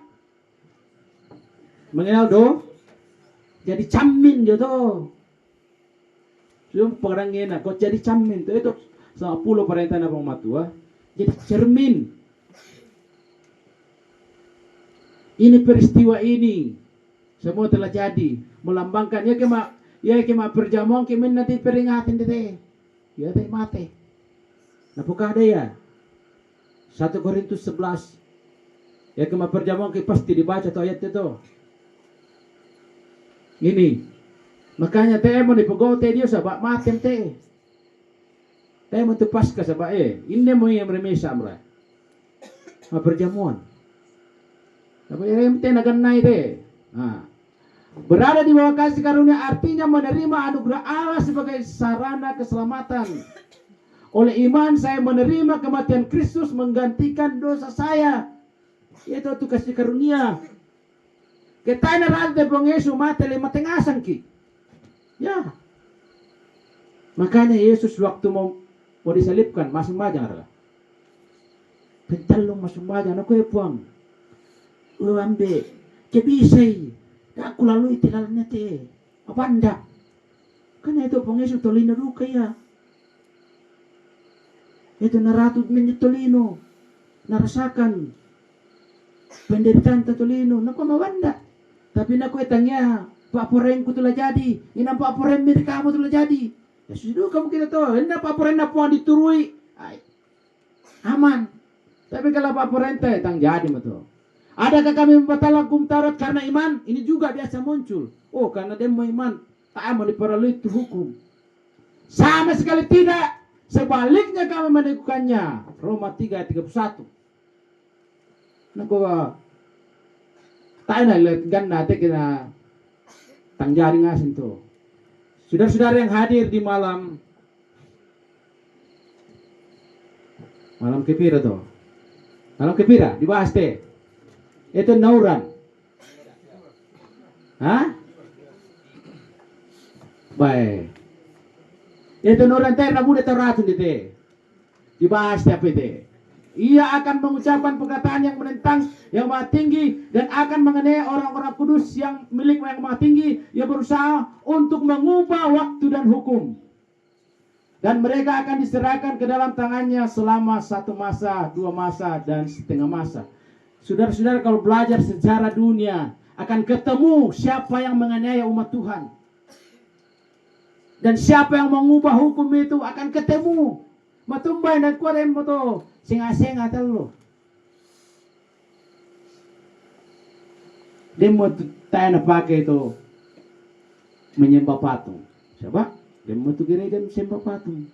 Mengenal jadi camin gitu. Cuma pengerangin kok jadi camin itu 10 perintah nabang matua jadi cermin. Ini peristiwa ini semua telah jadi melambangkan ya kema perjamuan kemen nanti peringatan deh ya teh mate nah buka ada ya 1 Korintus 11 ya kema perjamuan ke pasti dibaca tuh ayat itu ini makanya teh mau dipegau teh dia sabak matem teh mau tu pasca sabak ini mau yang remesa amra ma perjamuan tapi yang teh naganai teh berada di bawah kasih karunia artinya menerima anugerah Allah sebagai sarana keselamatan. Oleh iman saya menerima kematian Kristus menggantikan dosa saya. Itu tuh kasih karunia. Kita narante bang Yesus mati lima tengasan ki. Ya. Makanya Yesus waktu mau disalibkan masuk majang adalah. Pentalung masuk majang aku puang. Lu ambil kebisai. Aku lalu itilalnya teh. Apa anda? Karena itu bang Yesus tolino duka ya. Itu naratu menyetolino. Narasakan penderitaan tolino. Naku mawanda. Tapi naku etangnya Pak Porengku telah jadi. Inam Pak Poreng milik kamu telah jadi. Ya sudah kamu kita tahu. Ini Pak Poreng napuan diturui. Aman. Tapi kalau Pak Poreng teh tang jadi betul. Adakah kami membatalkan hukum Taurat karena iman? Ini juga biasa muncul. Oh, karena dia mau iman, tak mau diperoleh itu hukum. Sama sekali tidak. Sebaliknya kami melakukannya. Roma 3:31. Nah, kok tak ada lihat ganda kita tangjaring asin tuh. Saudara-saudara yang hadir di malam kepira tuh. Malam kepira dibahas teh. Itu nauran. Hah? Baik. Itu nauran teh na bude Taurat di teh. Dibahas tiap itu. Ia akan mengucapkan perkataan yang menentang yang maha tinggi dan akan mengenai orang-orang kudus yang milik yang maha tinggi. Ia berusaha untuk mengubah waktu dan hukum. Dan mereka akan diserahkan ke dalam tangannya selama 1 masa, 2 masa, dan setengah masa. Saudara-saudara, kalau belajar sejarah dunia, akan ketemu siapa yang menganiaya umat Tuhan. Dan siapa yang mengubah hukum itu akan ketemu. Matumbay dan kuarem mo to, singa-singa talo. Dia mau tayo na pakai itu menyembah patung. Siapa? Dia mau tuh gereja menyembah patung.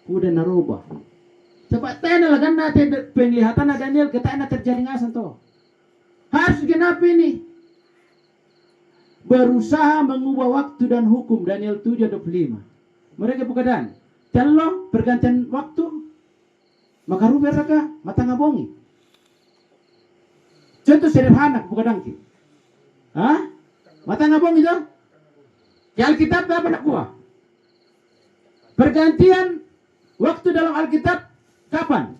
Udah narubah. Coba tayo na lagan natin penglihatan na Daniel, kita na terjadi ngasan to. Harus genap ini. Berusaha mengubah waktu dan hukum. Daniel 7:25. Mereka bukan Telo pergantian waktu. Maka rubah mereka mata ngabongi. Contoh sederhana bukan dangki. Hah? Mata ngabongi itu? Di Alkitab apa nak kuah? Pergantian waktu dalam Alkitab kapan?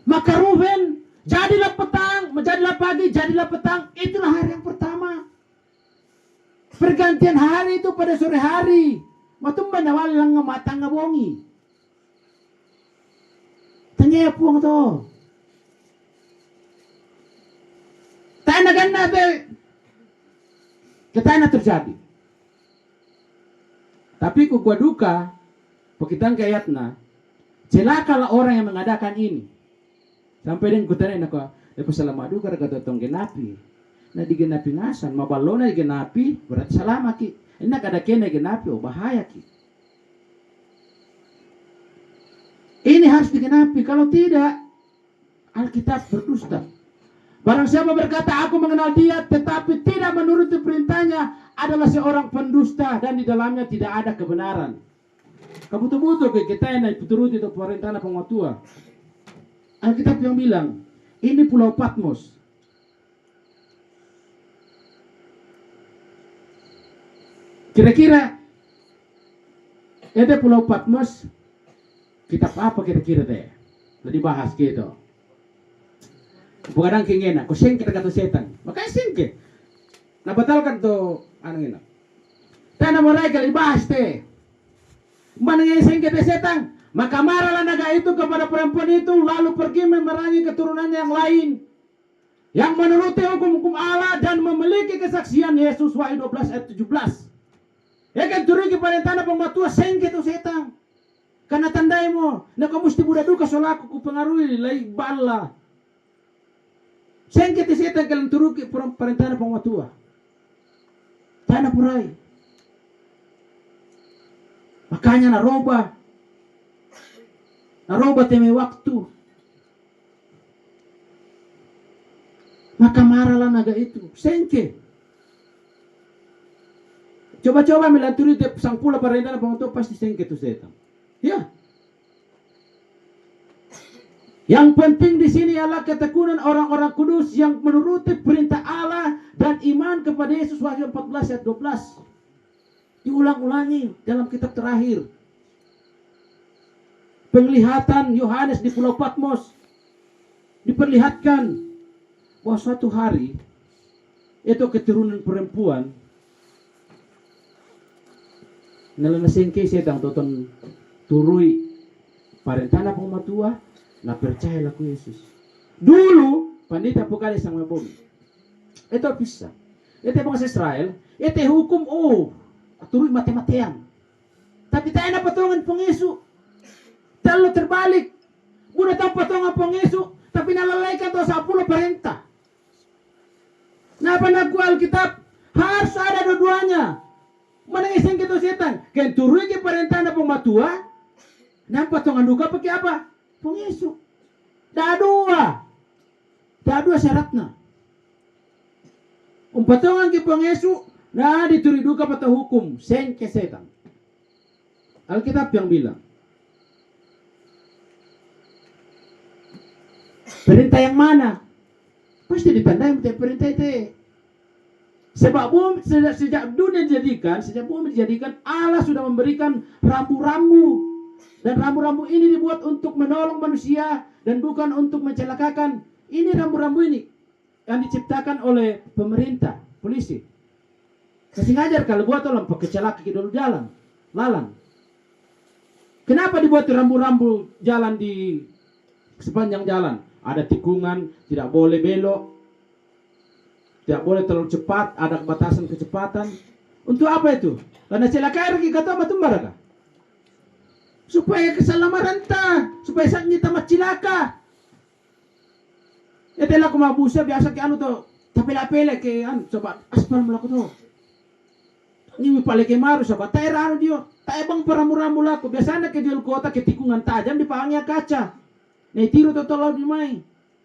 Maka Ruben jadilah petang, menjadilah pagi, jadilah petang. Itulah hari yang pertama. Pergantian hari itu pada sore hari. Matumba nawali lang nga matang nga bongi. Tanya po to. Tayo na ganna be. Kita na terjadi. Tapi kung gua duka, pakitang kayat na, celakalah orang yang mengadakan ini. Sampai din kutanin ako, lepas salamat duka ragatotong genapi. Na di genapi ngasan, mabalo na di genapi, berarti salamat ki. Enak ada kena genapi, oh bahaya ki. Ini harus digenapi, kalau tidak Alkitab berdusta. Barang siapa berkata aku mengenal dia tetapi tidak menuruti perintahnya adalah seorang pendusta dan di dalamnya tidak ada kebenaran. Kabuto-buto kita yang turuti itu perintah pengatua. Alkitab yang bilang ini Pulau Patmos. Kira-kira ada Pulau Patmos, kitab apa kira-kira deh? Tadi bahas gitu. Bukan kingena, kau sengke kata setan. Makanya sengke. Nah batalkan tuh anu ini. Tanah mereka dibahas teh. Mana yang sengke setan? Maka marahlah naga itu kepada perempuan itu lalu pergi memerangi keturunannya yang lain. Yang menuruti hukum-hukum Allah dan memiliki kesaksian Yesus Wahyu 12 ayat 17. Ya kan turun kepada tanah pematua sengke tu setan. Karena tandai mo, na kamu mesti budak duka solaku ku pengaruhi lai bala. Sengke tu setan kalian turun ke tanah pematua. Tanah purai. Makanya naroba teme waktu. Maka marahlah naga itu, sengke. Coba-coba melaturi sang pula perintah pengutuk pasti sengke itu setan. Ya. Yang penting di sini adalah ketekunan orang-orang kudus yang menuruti perintah Allah dan iman kepada Yesus Wahyu 14 ayat 12. Diulang-ulangi dalam kitab terakhir. Penglihatan Yohanes di Pulau Patmos diperlihatkan bahwa suatu hari itu keturunan perempuan nalanasengke setang toton turui parentana pematua na percaya laku Yesus. Dulu pandita pokali sang mabumi. Ito bisa. Ito bangsa Israel, ito hukum turui mati-matian. Tapi tayo na patungan pong Yesu. Talo terbalik. Muna tayo patungan pong Yesu, tapi nalalaikan to sa 10 parenta. Napa nagku Alkitab? Harus ada dua-duanya. Mana iseng gitu setan? Kan turun ke perintah na pematua. Nampak tongan duka pakai apa? Pengesu. Dah dua syaratnya. Umpatongan ke pengesu. Nah dituri duka pada hukum. Seng ke setan. Alkitab yang bilang. Perintah yang mana? Pasti ditandai perintah itu. Sebab bumi sejak dunia dijadikan, Allah sudah memberikan rambu-rambu Dan rambu-rambu ini dibuat untuk menolong manusia dan bukan untuk mencelakakan. Ini rambu-rambu ini yang diciptakan oleh pemerintah, polisi. Kasih ngajar kalau buat orang pakai celaka dulu jalan, lalang. Kenapa dibuat rambu-rambu jalan di sepanjang jalan? Ada tikungan, tidak boleh belok, tidak boleh terlalu cepat, ada batasan kecepatan. Untuk apa itu? Karena celaka lagi kata apa tumbaraka? Supaya keselamatan ta, supaya saat kita macilaka. Ya telah kumabusa biasa ke anu to, tapela-pele ke anu coba aspal melaku to. Ini pale ke maru sahabat, tak anu dia, tak bang peramu-ramu laku. Biasanya ke jual kota ke tikungan tajam di pangnya kaca. Nih tiru to tolong di main.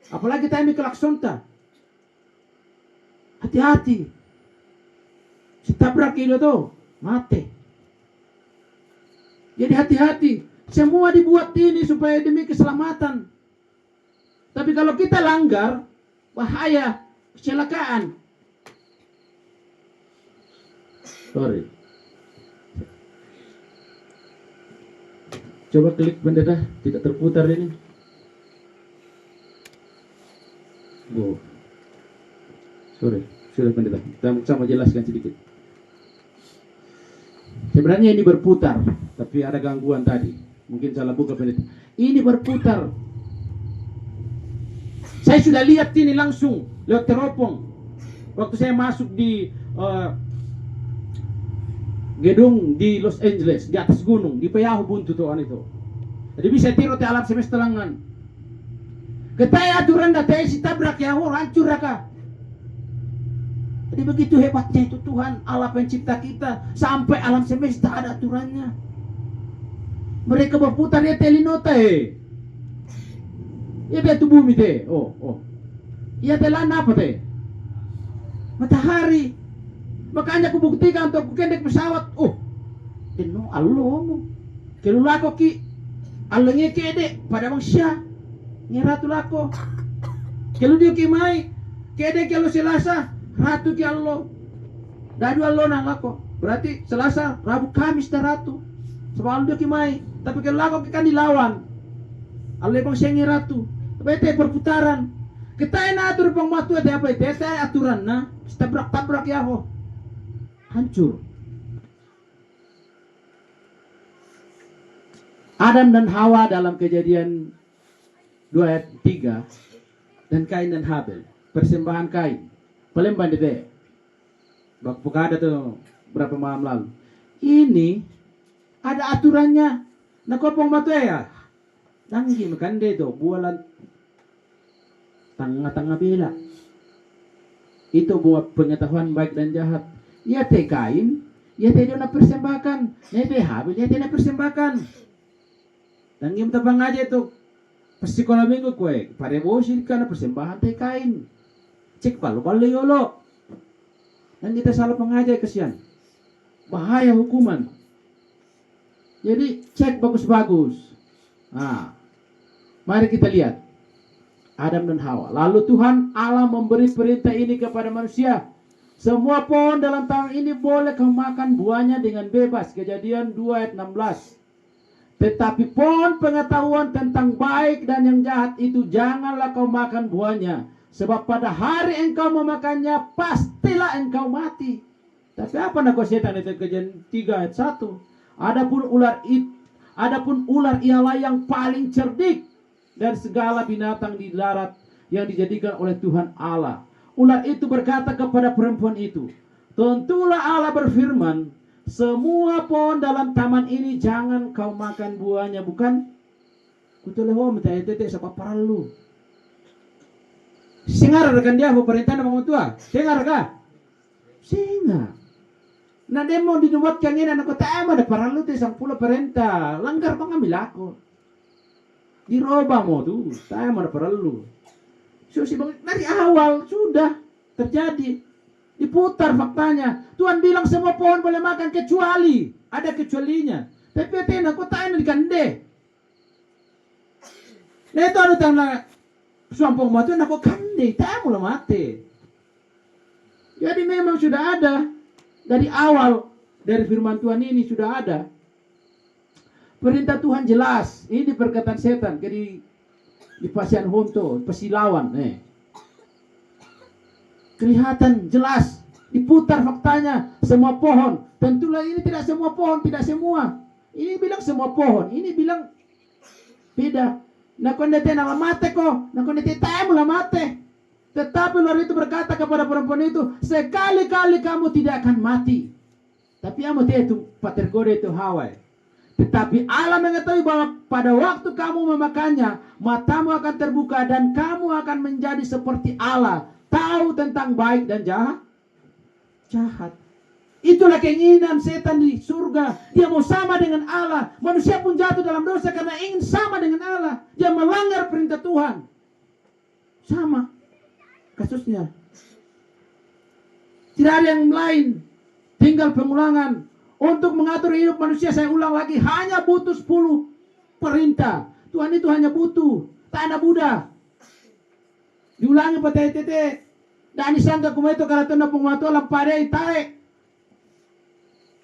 Apalagi tadi kelakson ta. Hati-hati. Si tabrak itu tuh mati. Jadi hati-hati. Semua dibuat ini supaya demi keselamatan. Tapi kalau kita langgar, bahaya, kecelakaan. Sorry. Coba klik pendeta, tidak terputar ini. Oh. Sorry, sudah pendeta. Sama jelaskan sedikit. Sebenarnya ini berputar, tapi ada gangguan tadi. Mungkin salah buka pendeta. Ini berputar. Saya sudah lihat ini langsung lewat teropong. Waktu saya masuk di gedung di Los Angeles, di atas gunung, di Payahu Buntu tuan itu. Jadi bisa tiru di alam semesta lengan. Ketaya aturan datanya si tabrak ya, hancur raka. Jadi begitu hebatnya itu Tuhan Allah pencipta kita. Sampai alam semesta ada aturannya. Mereka berputar ya telinota ya betul bumi teh. Oh. Ya telan apa teh? Matahari. Makanya aku buktikan untuk kendek pesawat. Oh. Deno allomu. Kelulako ki. Allo ngekede pada mangsya. Ngeratu lako. Kelu dia ki mai. Kede kelu Selasa. Ratu ki allo. Dadu allo nang lako. Berarti Selasa, Rabu, Kamis dah ratu. Sebab dia ki mai. Tapi kalau lako kan dilawan. Allo bang sengi ratu. Tapi itu perputaran. Kita na atur pang matu ada apa itu? Itu aturan na. Tabrak ya ho. Hancur. Adam dan Hawa dalam Kejadian 2 ayat 3 dan Kain dan Habel. Persembahan Kain. Pelembang dede. Bakal ada tuh berapa malam lalu. Ini ada aturannya. Nah kopong matu ya. Nanggi makan deh tuh bualan tengah-tengah bela. Itu buat pengetahuan baik dan jahat. Ya teh Kain, ya teh dia nak persembahkan. Ya teh Habel, ya teh nak persembahkan. Dan game tabang aja tuh. Pasti kalau minggu kue, pada bosin karena persembahan teh Kain. Cek palu yolo. Dan kita salah pengajar kesian. Bahaya hukuman. Jadi cek bagus-bagus. Nah, mari kita lihat Adam dan Hawa. Lalu Tuhan Allah memberi perintah ini kepada manusia. Semua pohon dalam taman ini boleh kau makan buahnya dengan bebas. Kejadian 2 ayat 16. Tetapi pohon pengetahuan tentang baik dan yang jahat itu janganlah kau makan buahnya. Sebab pada hari engkau memakannya pastilah engkau mati. Tapi apa nak kau setan itu Kejadian 3 ayat 1. Adapun ular ialah yang paling cerdik dari segala binatang di darat yang dijadikan oleh Tuhan Allah. Ular itu berkata kepada perempuan itu, tentulah Allah berfirman, semua pohon dalam taman ini jangan kau makan buahnya, bukan? Kutuleho minta itu siapa paralu. Singar rekan dia pemerintah nama tua. Singar kah? Singar. Nah dia mau dibuat yang ini anak kota ada paralu teh sang pula perintah. Langgar pengambil aku. Diroba mau tuh, saya mana perlu. Dari awal sudah terjadi. Diputar faktanya. Tuhan bilang semua pohon boleh makan kecuali. Ada kecualinya. Tapi tena kok tahu di kande. Nah itu ada tanda suampong mati nak kande. Tahu lah mati. Jadi memang sudah ada. Dari awal. Dari firman Tuhan ini sudah ada. Perintah Tuhan jelas. Ini perkataan setan. Jadi di Pasian Honto, Pasilawan. Kelihatan jelas. Diputar faktanya. Semua pohon. Tentulah ini tidak semua pohon. Tidak semua. Ini bilang semua pohon. Ini bilang beda. Nah kondete nama mate ko. Nah kondete tamu lah mate. Tetapi Ular itu berkata kepada perempuan itu, sekali-kali kamu tidak akan mati. Tapi kamu itu patergode itu Hawa. Tetapi Allah mengetahui bahwa pada waktu kamu memakannya, matamu akan terbuka dan kamu akan menjadi seperti Allah, tahu tentang baik dan jahat. Itulah keinginan setan di surga. Dia mau sama dengan Allah. Manusia pun jatuh dalam dosa karena ingin sama dengan Allah. Dia melanggar perintah Tuhan. Sama kasusnya. Tidak ada yang lain. Tinggal pengulangan. Untuk mengatur hidup manusia, saya ulang lagi, hanya butuh 10 perintah. Tuhan itu hanya butuh. Tak ada Buddha. Diulangi patete. Dan disangka kumaito karatona pengwatu alam padai tae.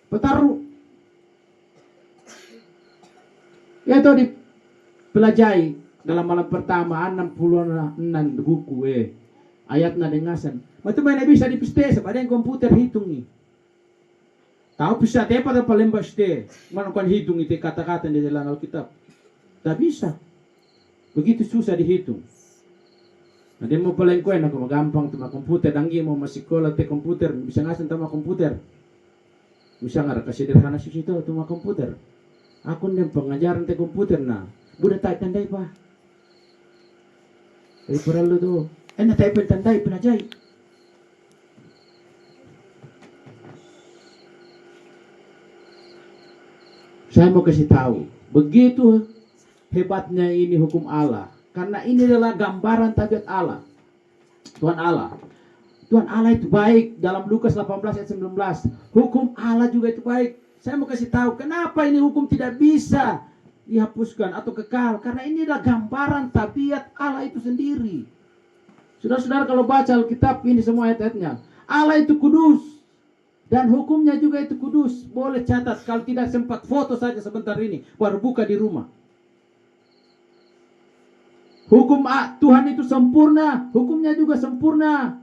Petaru. Itu dipelajari dalam malam pertama 66 buku ayatnya dengasan. Matu mana bisa dipiste pada yang komputer hitung nih. Tahu bisa tepat apa lembas te. Mana kan hitung itu kata-kata di dalam Alkitab. Tak bisa. Begitu susah dihitung. Nah dia mau paling kuen aku gampang tuh komputer danggi mau masih sekolah te komputer bisa ngasen sama komputer. Bisa nggak kasih sederhana sih itu tuh komputer. Aku nih pengajaran te komputer nah. Budak tak tandai pak. Dari perlu tuh. Enak tak tandai penajai. Saya mau kasih tahu, begitu hebatnya ini hukum Allah. Karena ini adalah gambaran tabiat Allah. Tuhan Allah. Tuhan Allah itu baik. Dalam Lukas 18 ayat 19. Hukum Allah juga itu baik. Saya mau kasih tahu, kenapa ini hukum tidak bisa dihapuskan atau kekal. Karena ini adalah gambaran tabiat Allah itu sendiri. Saudara-saudara kalau baca Alkitab ini semua ayat-ayatnya. Allah itu kudus. Dan hukumnya juga itu kudus. Boleh catat. Kalau tidak sempat foto saja sebentar ini. Baru buka di rumah. Hukum Tuhan itu sempurna. Hukumnya juga sempurna.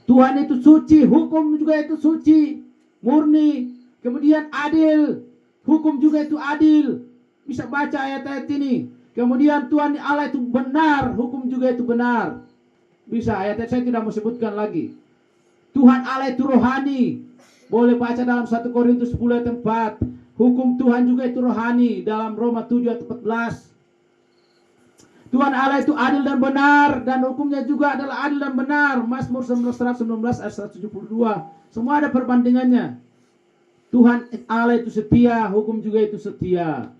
Tuhan itu suci. Hukum juga itu suci. Murni. Kemudian adil. Hukum juga itu adil. Bisa baca ayat-ayat ini. Kemudian Tuhan Allah itu benar. Hukum juga itu benar. Bisa ayat-ayat saya tidak mau sebutkan lagi. Tuhan Allah itu rohani. Boleh baca dalam 1 Korintus 10 ayat 4. Hukum Tuhan juga itu rohani. Dalam Roma 7 ayat 14. Tuhan Allah itu adil dan benar. Dan hukumnya juga adalah adil dan benar. Mazmur 119 ayat 172. Semua ada perbandingannya. Tuhan Allah itu setia. Hukum juga itu setia.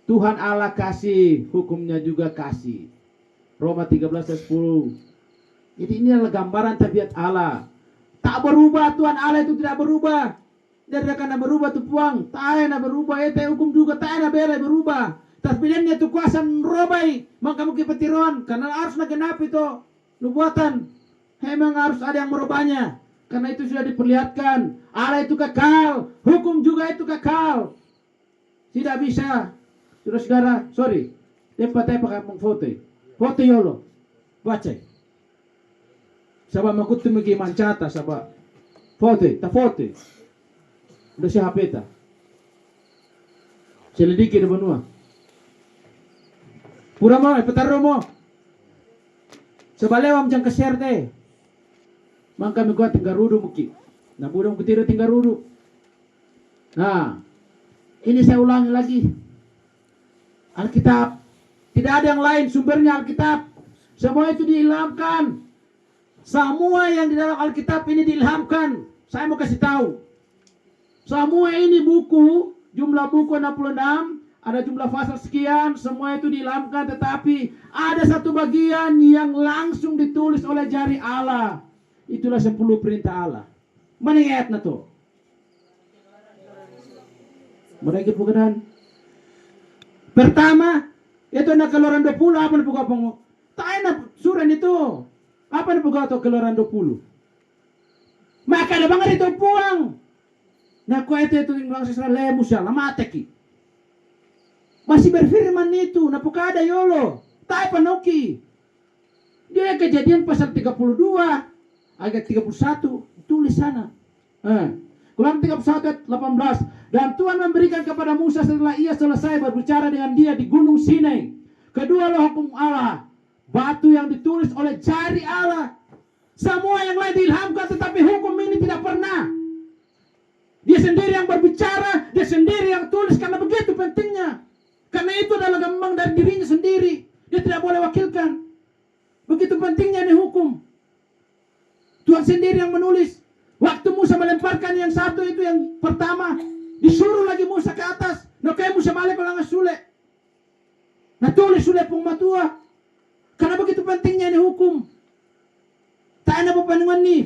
Tuhan Allah kasih. Hukumnya juga kasih. Roma 13 ayat 10. Jadi ini adalah gambaran tabiat Allah. Tak berubah, Tuhan Allah itu tidak berubah. Dia tidak akan berubah tuh puang. Tak ada berubah, hukum juga tak ada berubah. Tapi dia itu kuasa merobai. Maka mungkin petiron. Karena harus genap itu nubuatan. Memang harus ada yang merubahnya. Karena itu sudah diperlihatkan. Allah itu kekal. Hukum juga itu kekal. Tidak bisa. Saudara-saudara, sorry. Tempat-tempat pakai foto. Foto yolo. Baca. Sabah makutu magi mancata sabah foto, ta foto. Udah si HP ta. Selidiki di benua. Pura mo, petaro mo. Sebalewam jang keser teh. Mangka mi gua tinggal rudu muki. Nah budang kutira tinggal rudu. Nah, ini saya ulangi lagi. Alkitab. Tidak ada yang lain sumbernya Alkitab. Semua itu diilhamkan. Semua yang di dalam Alkitab ini diilhamkan. Saya mau kasih tahu. Semua ini buku, jumlah buku 66, ada jumlah pasal sekian, semua itu diilhamkan. Tetapi ada satu bagian yang langsung ditulis oleh jari Allah. Itulah 10 perintah Allah. Mana ayatnya tuh? Mereka bukan. Pertama, itu nak Keluaran 20, apa nak buka pengu? Tak enak surat itu. Apa yang berkata Keluaran 20? Maka ada banget itu puang. Nah kau itu yang bangsa Israel lemus ya, lamateki. Masih berfirman itu, napukada yolo, tai panoki. Dia Kejadian pasal 32 ayat 31 tulis sana. Keluaran 31 ayat 18. Dan Tuhan memberikan kepada Musa setelah ia selesai berbicara dengan dia di Gunung Sinai kedua loh hukum Allah, batu yang ditulis oleh jari Allah. Semua yang lain diilhamkan, tetapi hukum ini tidak pernah. Dia sendiri yang berbicara, dia sendiri yang tulis, karena begitu pentingnya. Karena itu adalah gambang dari dirinya sendiri. Dia tidak boleh wakilkan. Begitu pentingnya ini hukum. Tuhan sendiri yang menulis. Waktu Musa melemparkan yang satu itu, yang pertama, disuruh lagi Musa ke atas. Nah kayak Musa balik ulang sule. Nah tulis sule pengmatua. Karena begitu pentingnya ini hukum. Tak ada pepanungan nih.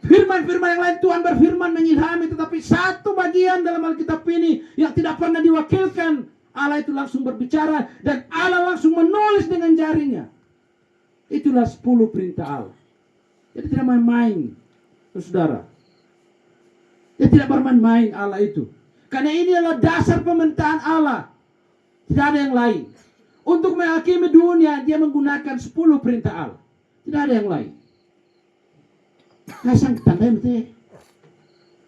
Firman-firman yang lain Tuhan berfirman mengilhami, tetapi satu bagian dalam Alkitab ini yang tidak pernah diwakilkan. Allah itu langsung berbicara dan Allah langsung menulis dengan jarinya. Itulah 10 perintah Allah. Jadi tidak main-main, saudara. Dia tidak bermain-main Allah itu. Karena ini adalah dasar pemerintahan Allah. Tidak ada yang lain. Untuk menghakimi dunia, dia menggunakan 10 perintah Allah. Tidak ada yang lain. Kasang tanda itu.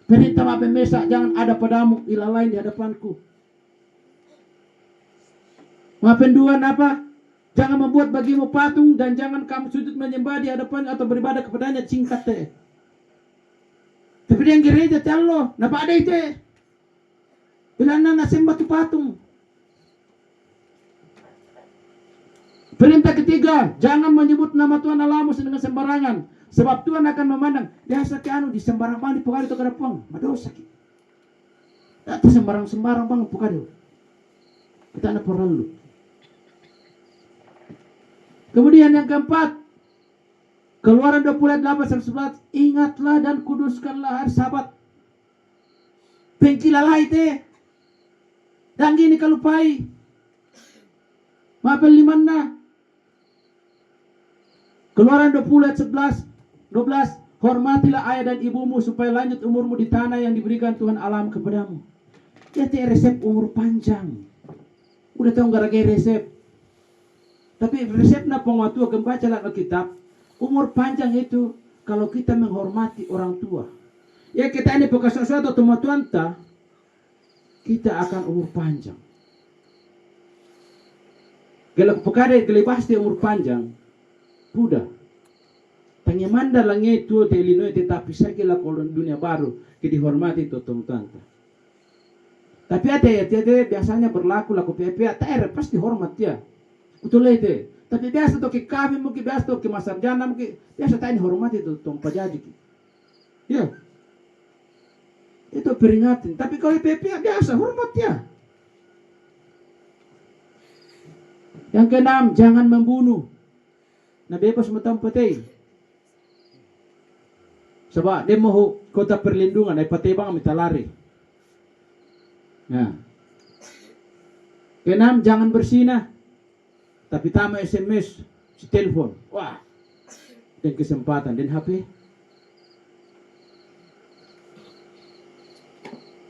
Perintah apa mesa, jangan ada padamu ilah lain di hadapanku. Penduan apa? Jangan membuat bagimu patung dan jangan kamu sujud menyembah di hadapan atau beribadah kepadanya, singkat teh. Tapi dia yang gereja telo, napa ada itu? Bila nana sembah tu patung. Perintah ketiga, jangan menyebut nama Tuhan Allahmu dengan sembarangan, sebab Tuhan akan memandang. Biasa ke anu di sembarang bang di pokadi itu kada puang, madosa ki. Tak sembarang bang pokadi. Kita nak perlu. Kemudian yang keempat, Keluaran 28:11, ingatlah dan kuduskanlah hari Sabat. Pengkilalah itu. Dan gini kalupai. Mapel limana. Keluaran 20:11-12, hormatilah ayah dan ibumu supaya lanjut umurmu di tanah yang diberikan Tuhan Allahmu kepadamu. Jadi resep umur panjang. Udah tahu gara-gara resep. Tapi resepnya pengatua membaca Alkitab, umur panjang itu kalau kita menghormati orang tua. Ya kita ini pakai sesuatu teman Tuhan kita akan umur panjang. Kalau pekade pasti umur panjang, sudah. Tanyamanda langit itu di Illinois tetapi saya kira kalau dunia baru kita dihormati itu teman-teman. Tapi ada ya biasanya berlaku laku PPA, pasti hormat ya. Betul itu. Tapi biasa tuh ke kami mungkin biasa tuh ke masarjana mungkin biasa tanya hormati itu tong pajaji. Ya. Itu peringatin. Tapi kalau PPA biasa hormat ya. Yang keenam, jangan membunuh. Nah bebas matang patay. Sebab dia mau kota perlindungan ay patay bang minta lari. Nah. Keenam, jangan bersinah. Tapi tama SMS, si telepon, wah, dan kesempatan, dan HP.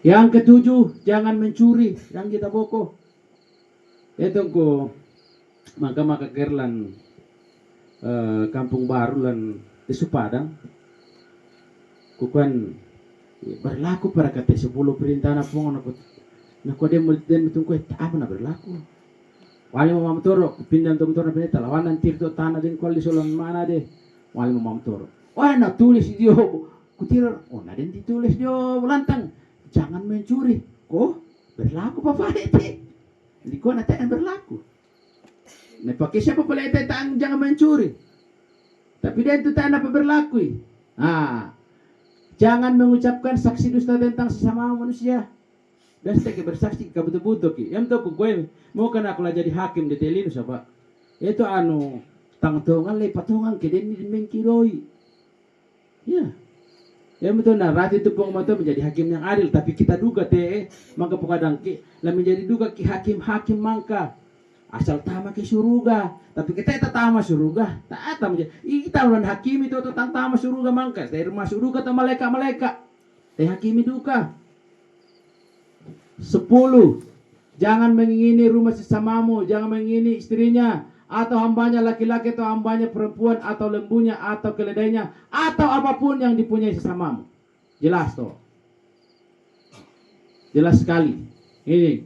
Yang ketujuh, jangan mencuri, yang kita boko. Itu ko, maka kerlan kampung baru lan di Supadang. Kukan berlaku para kata 10 perintah na po naku dia tunggu apa na berlaku. Wali mo mamtoro, pindan to motor na pinita, lawanan tirto tanah din kuali solon mana de. Wali mo mamtoro. Wah, natulis dia. Kutira, na din ditulis dia lantang. Jangan mencuri. Kok berlaku pa itu? Hindi ko nataan berlaku. Napakay siya pa pala taan jangan mencuri. Tapi dia itu tak apa berlaku. Jangan mengucapkan saksi dusta tentang sesama manusia. Dan saya bersaksi kabuto-buto ki. Yang tahu gue mau kena aku jadi hakim di Telinu siapa? Itu tangtongan le patungan ke den mengkiroi. Ya. Yang betul nah rati itu pengumato menjadi hakim yang adil tapi kita duga mangka pokadang ki lah menjadi duga ki hakim mangka asal tama ke suruga tapi kita tama suruga tak menjadi kita ulan hakim itu tentang tama suruga mangka dari rumah suruga atau malaikat Teh hakimi duka. 10. Jangan mengingini rumah sesamamu, jangan mengingini istrinya, atau hambanya laki-laki, atau hambanya perempuan, atau lembunya, atau keledainya, atau apapun yang dipunyai sesamamu. Jelas toh. Jelas sekali. Ini.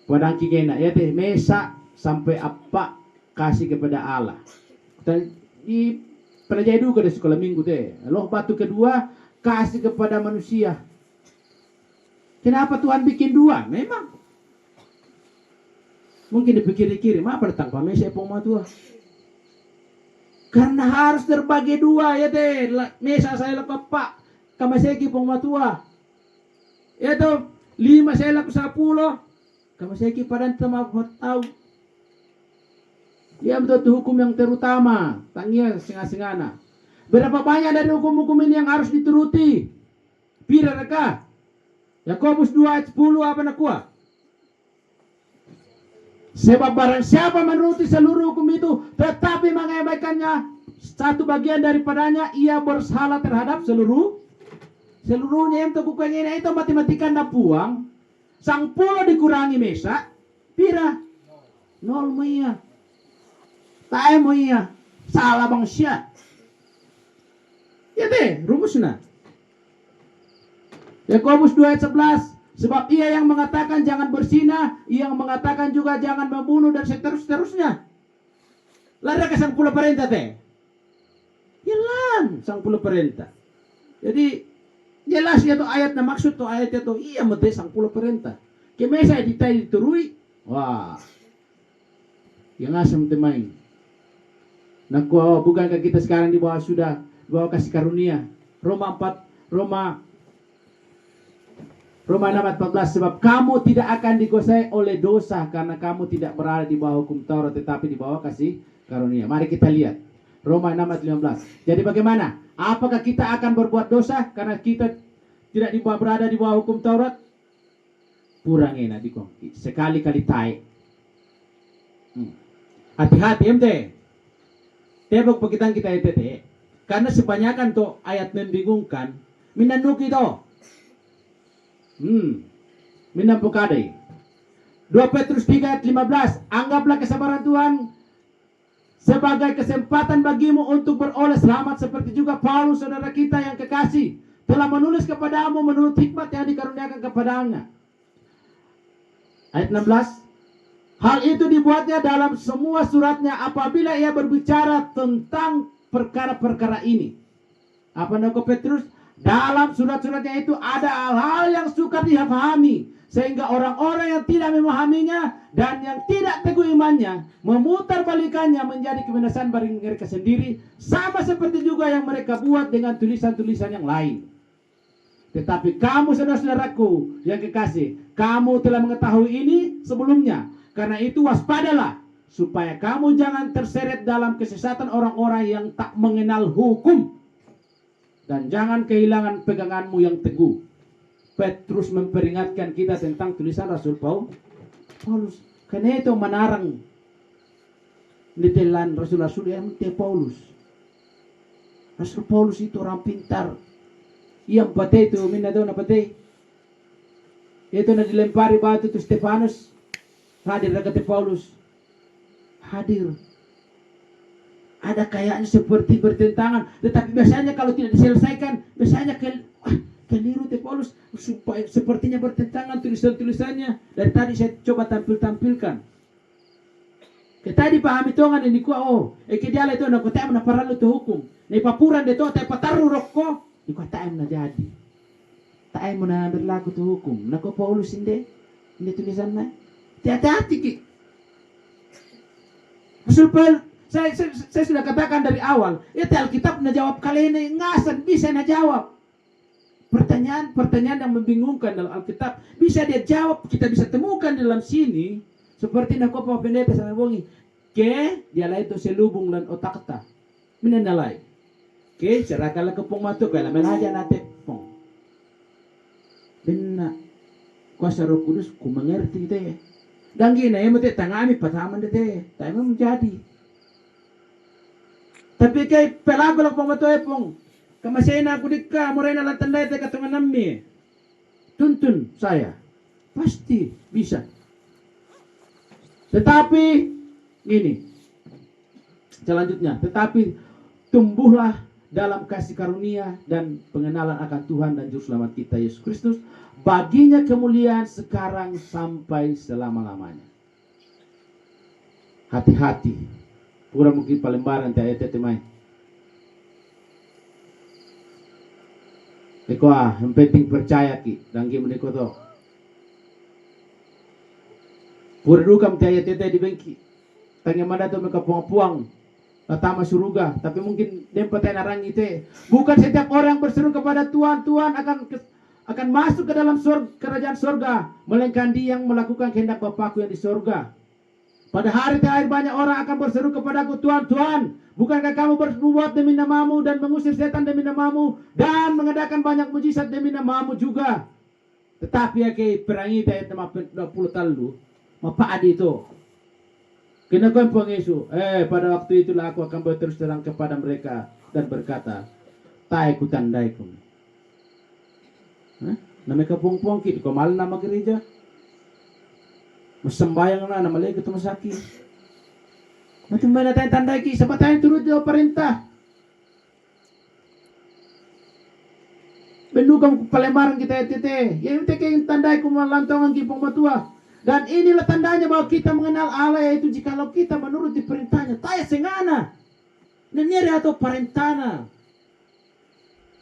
Padang kigena, ya teh mesa sampai apa kasih kepada Allah. Dan di pelajari juga di sekolah minggu teh. Loh batu kedua kasih kepada manusia. Kenapa Tuhan bikin dua? Memang. Mungkin dipikir-kiri, apa datang pamesa poma tua? Karena harus terbagi dua ya teh. Mesa saya lepas pak, kamaseki poma tua. Ya toh, 5 saya laku 10. Kamaseki padan tema tahu. Ya betul hukum yang terutama. Tangia singa-singana. Berapa banyak dari hukum-hukum ini yang harus dituruti? Pira reka? Yakobus 2 ayat 10 apa nak kuah? Sebab barang siapa menuruti seluruh hukum itu tetapi mengabaikannya satu bagian daripadanya, ia bersalah terhadap seluruhnya. Yang tuh ini itu matematika na puang. Sang pulo dikurangi mesa pira 0 maya. Tae maya. Salah bang siya. Ya deh rumusnya. Yakobus 2 ayat 11. Sebab ia yang mengatakan jangan bersinah, ia yang mengatakan juga jangan membunuh, dan seterusnya. Lara ke sang pula perintah teh. Yalan sang pula perintah. Jadi jelas ya tuh ayatnya, maksud tuh ayatnya tuh iya mete sang pula perintah. Kemesa ditai diturui. Wah. Yang asam temain. Nah, bukankah kita sekarang di bawah sudah bawah kasih karunia? Roma 6 ayat 14, sebab kamu tidak akan dikuasai oleh dosa karena kamu tidak berada di bawah hukum Taurat tetapi di bawah kasih karunia. Mari kita lihat Roma 6 ayat 15. Jadi bagaimana? Apakah kita akan berbuat dosa karena kita tidak berada di bawah hukum Taurat? Kurang enak dikongki. Sekali-kali tae. Hati-hati ente. Tebok pekitan kita etete. Karena sebanyakan tuh ayat membingungkan. Minanuki toh. Minam pukadai. 2 Petrus 3 ayat 15. Anggaplah kesabaran Tuhan sebagai kesempatan bagimu untuk beroleh selamat, seperti juga Paulus saudara kita yang kekasih telah menulis kepadamu menurut hikmat yang dikaruniakan kepadanya. Ayat 16. Hal itu dibuatnya dalam semua suratnya apabila ia berbicara tentang perkara-perkara ini. Apa nama Petrus? Dalam surat-suratnya itu ada hal-hal yang suka dipahami, sehingga orang-orang yang tidak memahaminya dan yang tidak teguh imannya memutarbalikannya menjadi kebinasan bagi mereka sendiri, sama seperti juga yang mereka buat dengan tulisan-tulisan yang lain. Tetapi kamu saudara-saudaraku yang kekasih, kamu telah mengetahui ini sebelumnya. Karena itu waspadalah, supaya kamu jangan terseret dalam kesesatan orang-orang yang tak mengenal hukum. Dan jangan kehilangan peganganmu yang teguh. Petrus memperingatkan kita tentang tulisan Rasul Paulus. Karena itu menarang ditelan Rasul-Rasul yang Paulus. Rasul Paulus itu orang pintar. Yang pate itu, minado na pate. Itu na dilempari batu itu Stefanus. Hadir dekat Paulus. Hadir. Ada kayaknya seperti bertentangan, tetapi biasanya kalau tidak diselesaikan, biasanya keliru Paulus, supaya sepertinya bertentangan tulisan-tulisannya. Dari tadi saya coba tampilkan. Kita dipahami tongan ini kuah dia itu nak kata mana paralu tu hukum. Ni papuran de to te pataru rokko, ni kata na jadi. Tak mana berlaku tu hukum. Nak Paulus ini tulisannya. Hati-hati ki. Supaya saya sudah katakan dari awal, itu Alkitab na jawab kali ini ngasan bisa na jawab. Pertanyaan yang membingungkan dalam Alkitab bisa dia jawab, kita bisa temukan dalam sini. Seperti nak apa pendeta sama bongi, ke dia lain itu selubung dan otak ta, minanalai. Ke serakalah kepung matu kala melaja nate pong. Benar, kuasa Roh Kudus ku mengerti teh. Dan gini ya mesti tangami pataman teh, tapi menjadi. Tapi kay pelago lang pong ito pong Kamasena aku dikka, morena latandai te katungan nami. Tuntun saya. Pasti bisa. Tetapi, ini. Selanjutnya, tetapi tumbuhlah dalam kasih karunia dan pengenalan akan Tuhan dan Juru Selamat kita Yesus Kristus. Baginya kemuliaan sekarang sampai selama-lamanya. Hati-hati. Kurang mungkin palembaran te ayat main. Eko yang penting percaya ki dan ki meniko to. Pura dukam te ayat di bengki. Tanya mana tu mereka puang-puang. Pertama surga, tapi mungkin dempat narang itu. Bukan setiap orang berseru kepada Tuhan, Tuhan akan masuk ke dalam kerajaan surga, melainkan dia yang melakukan kehendak Bapakku yang di surga. Pada hari terakhir banyak orang akan berseru kepadaku, Tuhan, Tuhan, bukankah kamu berbuat demi namamu dan mengusir setan demi namamu dan mengadakan banyak mujizat demi namamu juga. Tetapi ya ke perang itu ayat 20 talu, mapadi itu. Kenapa Yesus? Pada waktu itulah aku akan berterus terang kepada mereka dan berkata, tak aku tandai kamu. Namanya puang-puang ki, komal nama gereja. Sembayang na nama lagi ketemu sakit. Macam mana tandai ki, sebab tayo turut di perintah. Benukam palembaran kita tete. Yang teke tandai ku malantongan ki pengmatua. Dan inilah tandanya bahwa kita mengenal Allah, yaitu jikalau kita menuruti perintahnya. Taya sengana. Nanyari atau perintahnya.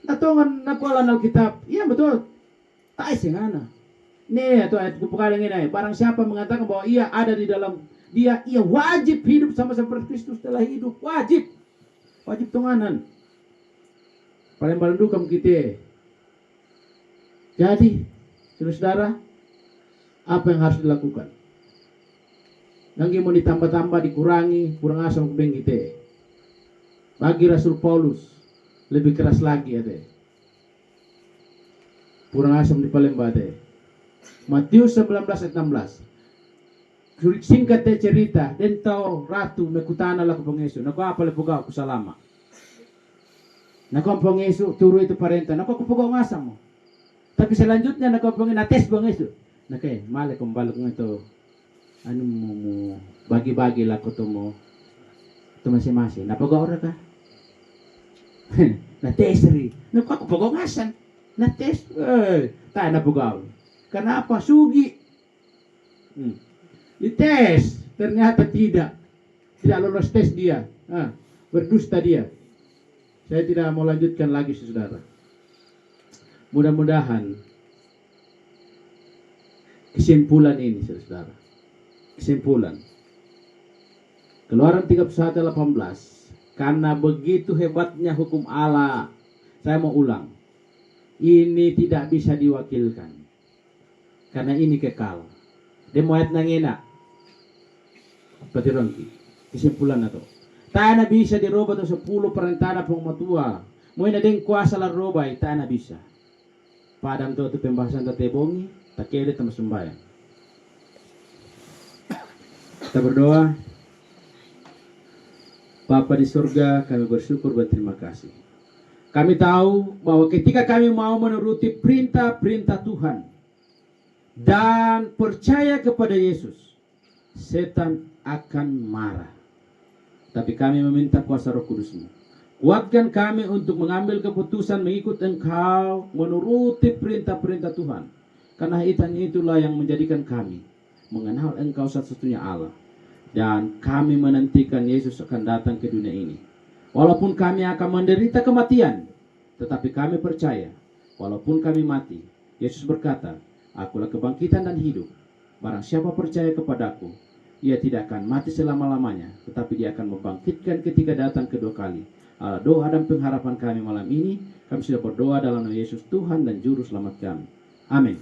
Natongan nakualan Alkitab. Iya betul. Taya sengana. Nih atau ayat kepukaran ini. Barang siapa mengatakan bahwa ia ada di dalam dia, ia wajib hidup sama seperti Kristus telah hidup. Wajib. Wajib tunganan. Paling dukam kita. Jadi, saudara, apa yang harus dilakukan? Nanti mau ditambah-tambah, dikurangi, kurang asam ke beng kita. Bagi Rasul Paulus lebih keras lagi ada. Kurang asam di Palembang ada. Matius 19 ayat 16. Singkat cerita, dan tahu ratu mekutana lah ke Yesus. Naku apa le pugau ku salama. Naku ang Yesus turu itu parenta. Naku aku pugau ngasam mo. Tapi selanjutnya naku ang nates Bang Yesus. Nakay, mali kung balok ng ito, ano mo, bagi-bagi lang ko ito mo, ito masi-masi, napag-aura ka? Na-test napag-aurasan, na-test, tayo napag-aura. Kenapa? Sugi. Dites, ternyata tidak lolos tes dia, berdusta dia. Saya tidak mau lanjutkan lagi, saudara. Mudah-mudahan kesimpulan ini, saudara. Kesimpulan. Keluaran 31:18. Karena begitu hebatnya hukum Allah. Saya mau ulang. Ini tidak bisa diwakilkan. Karena ini kekal. Demo ayat nangina. Patironki. Kesimpulan na to. Tayo na bisa diroba to 10 perintah na pong matua. Mo na din kuasa la robay, tayo na bisa. Padam to pembahasan tatebongi. Tak kira sama sembahyang. Kita berdoa. Bapa di surga, kami bersyukur dan terima kasih. Kami tahu bahwa ketika kami mau menuruti perintah-perintah Tuhan dan percaya kepada Yesus, setan akan marah. Tapi kami meminta kuasa Roh Kudus-Mu. Kuatkan kami untuk mengambil keputusan mengikut Engkau, menuruti perintah-perintah Tuhan. Karena itulah yang menjadikan kami mengenal Engkau satu-satunya Allah. Dan kami menantikan Yesus akan datang ke dunia ini. Walaupun kami akan menderita kematian, tetapi kami percaya, walaupun kami mati, Yesus berkata, Akulah kebangkitan dan hidup. Barang siapa percaya kepadaku, ia tidak akan mati selama-lamanya, tetapi dia akan membangkitkan ketika datang kedua kali. Allah, doa dan pengharapan kami malam ini, kami sudah berdoa dalam nama Yesus Tuhan dan Juru Selamat kami. Amin.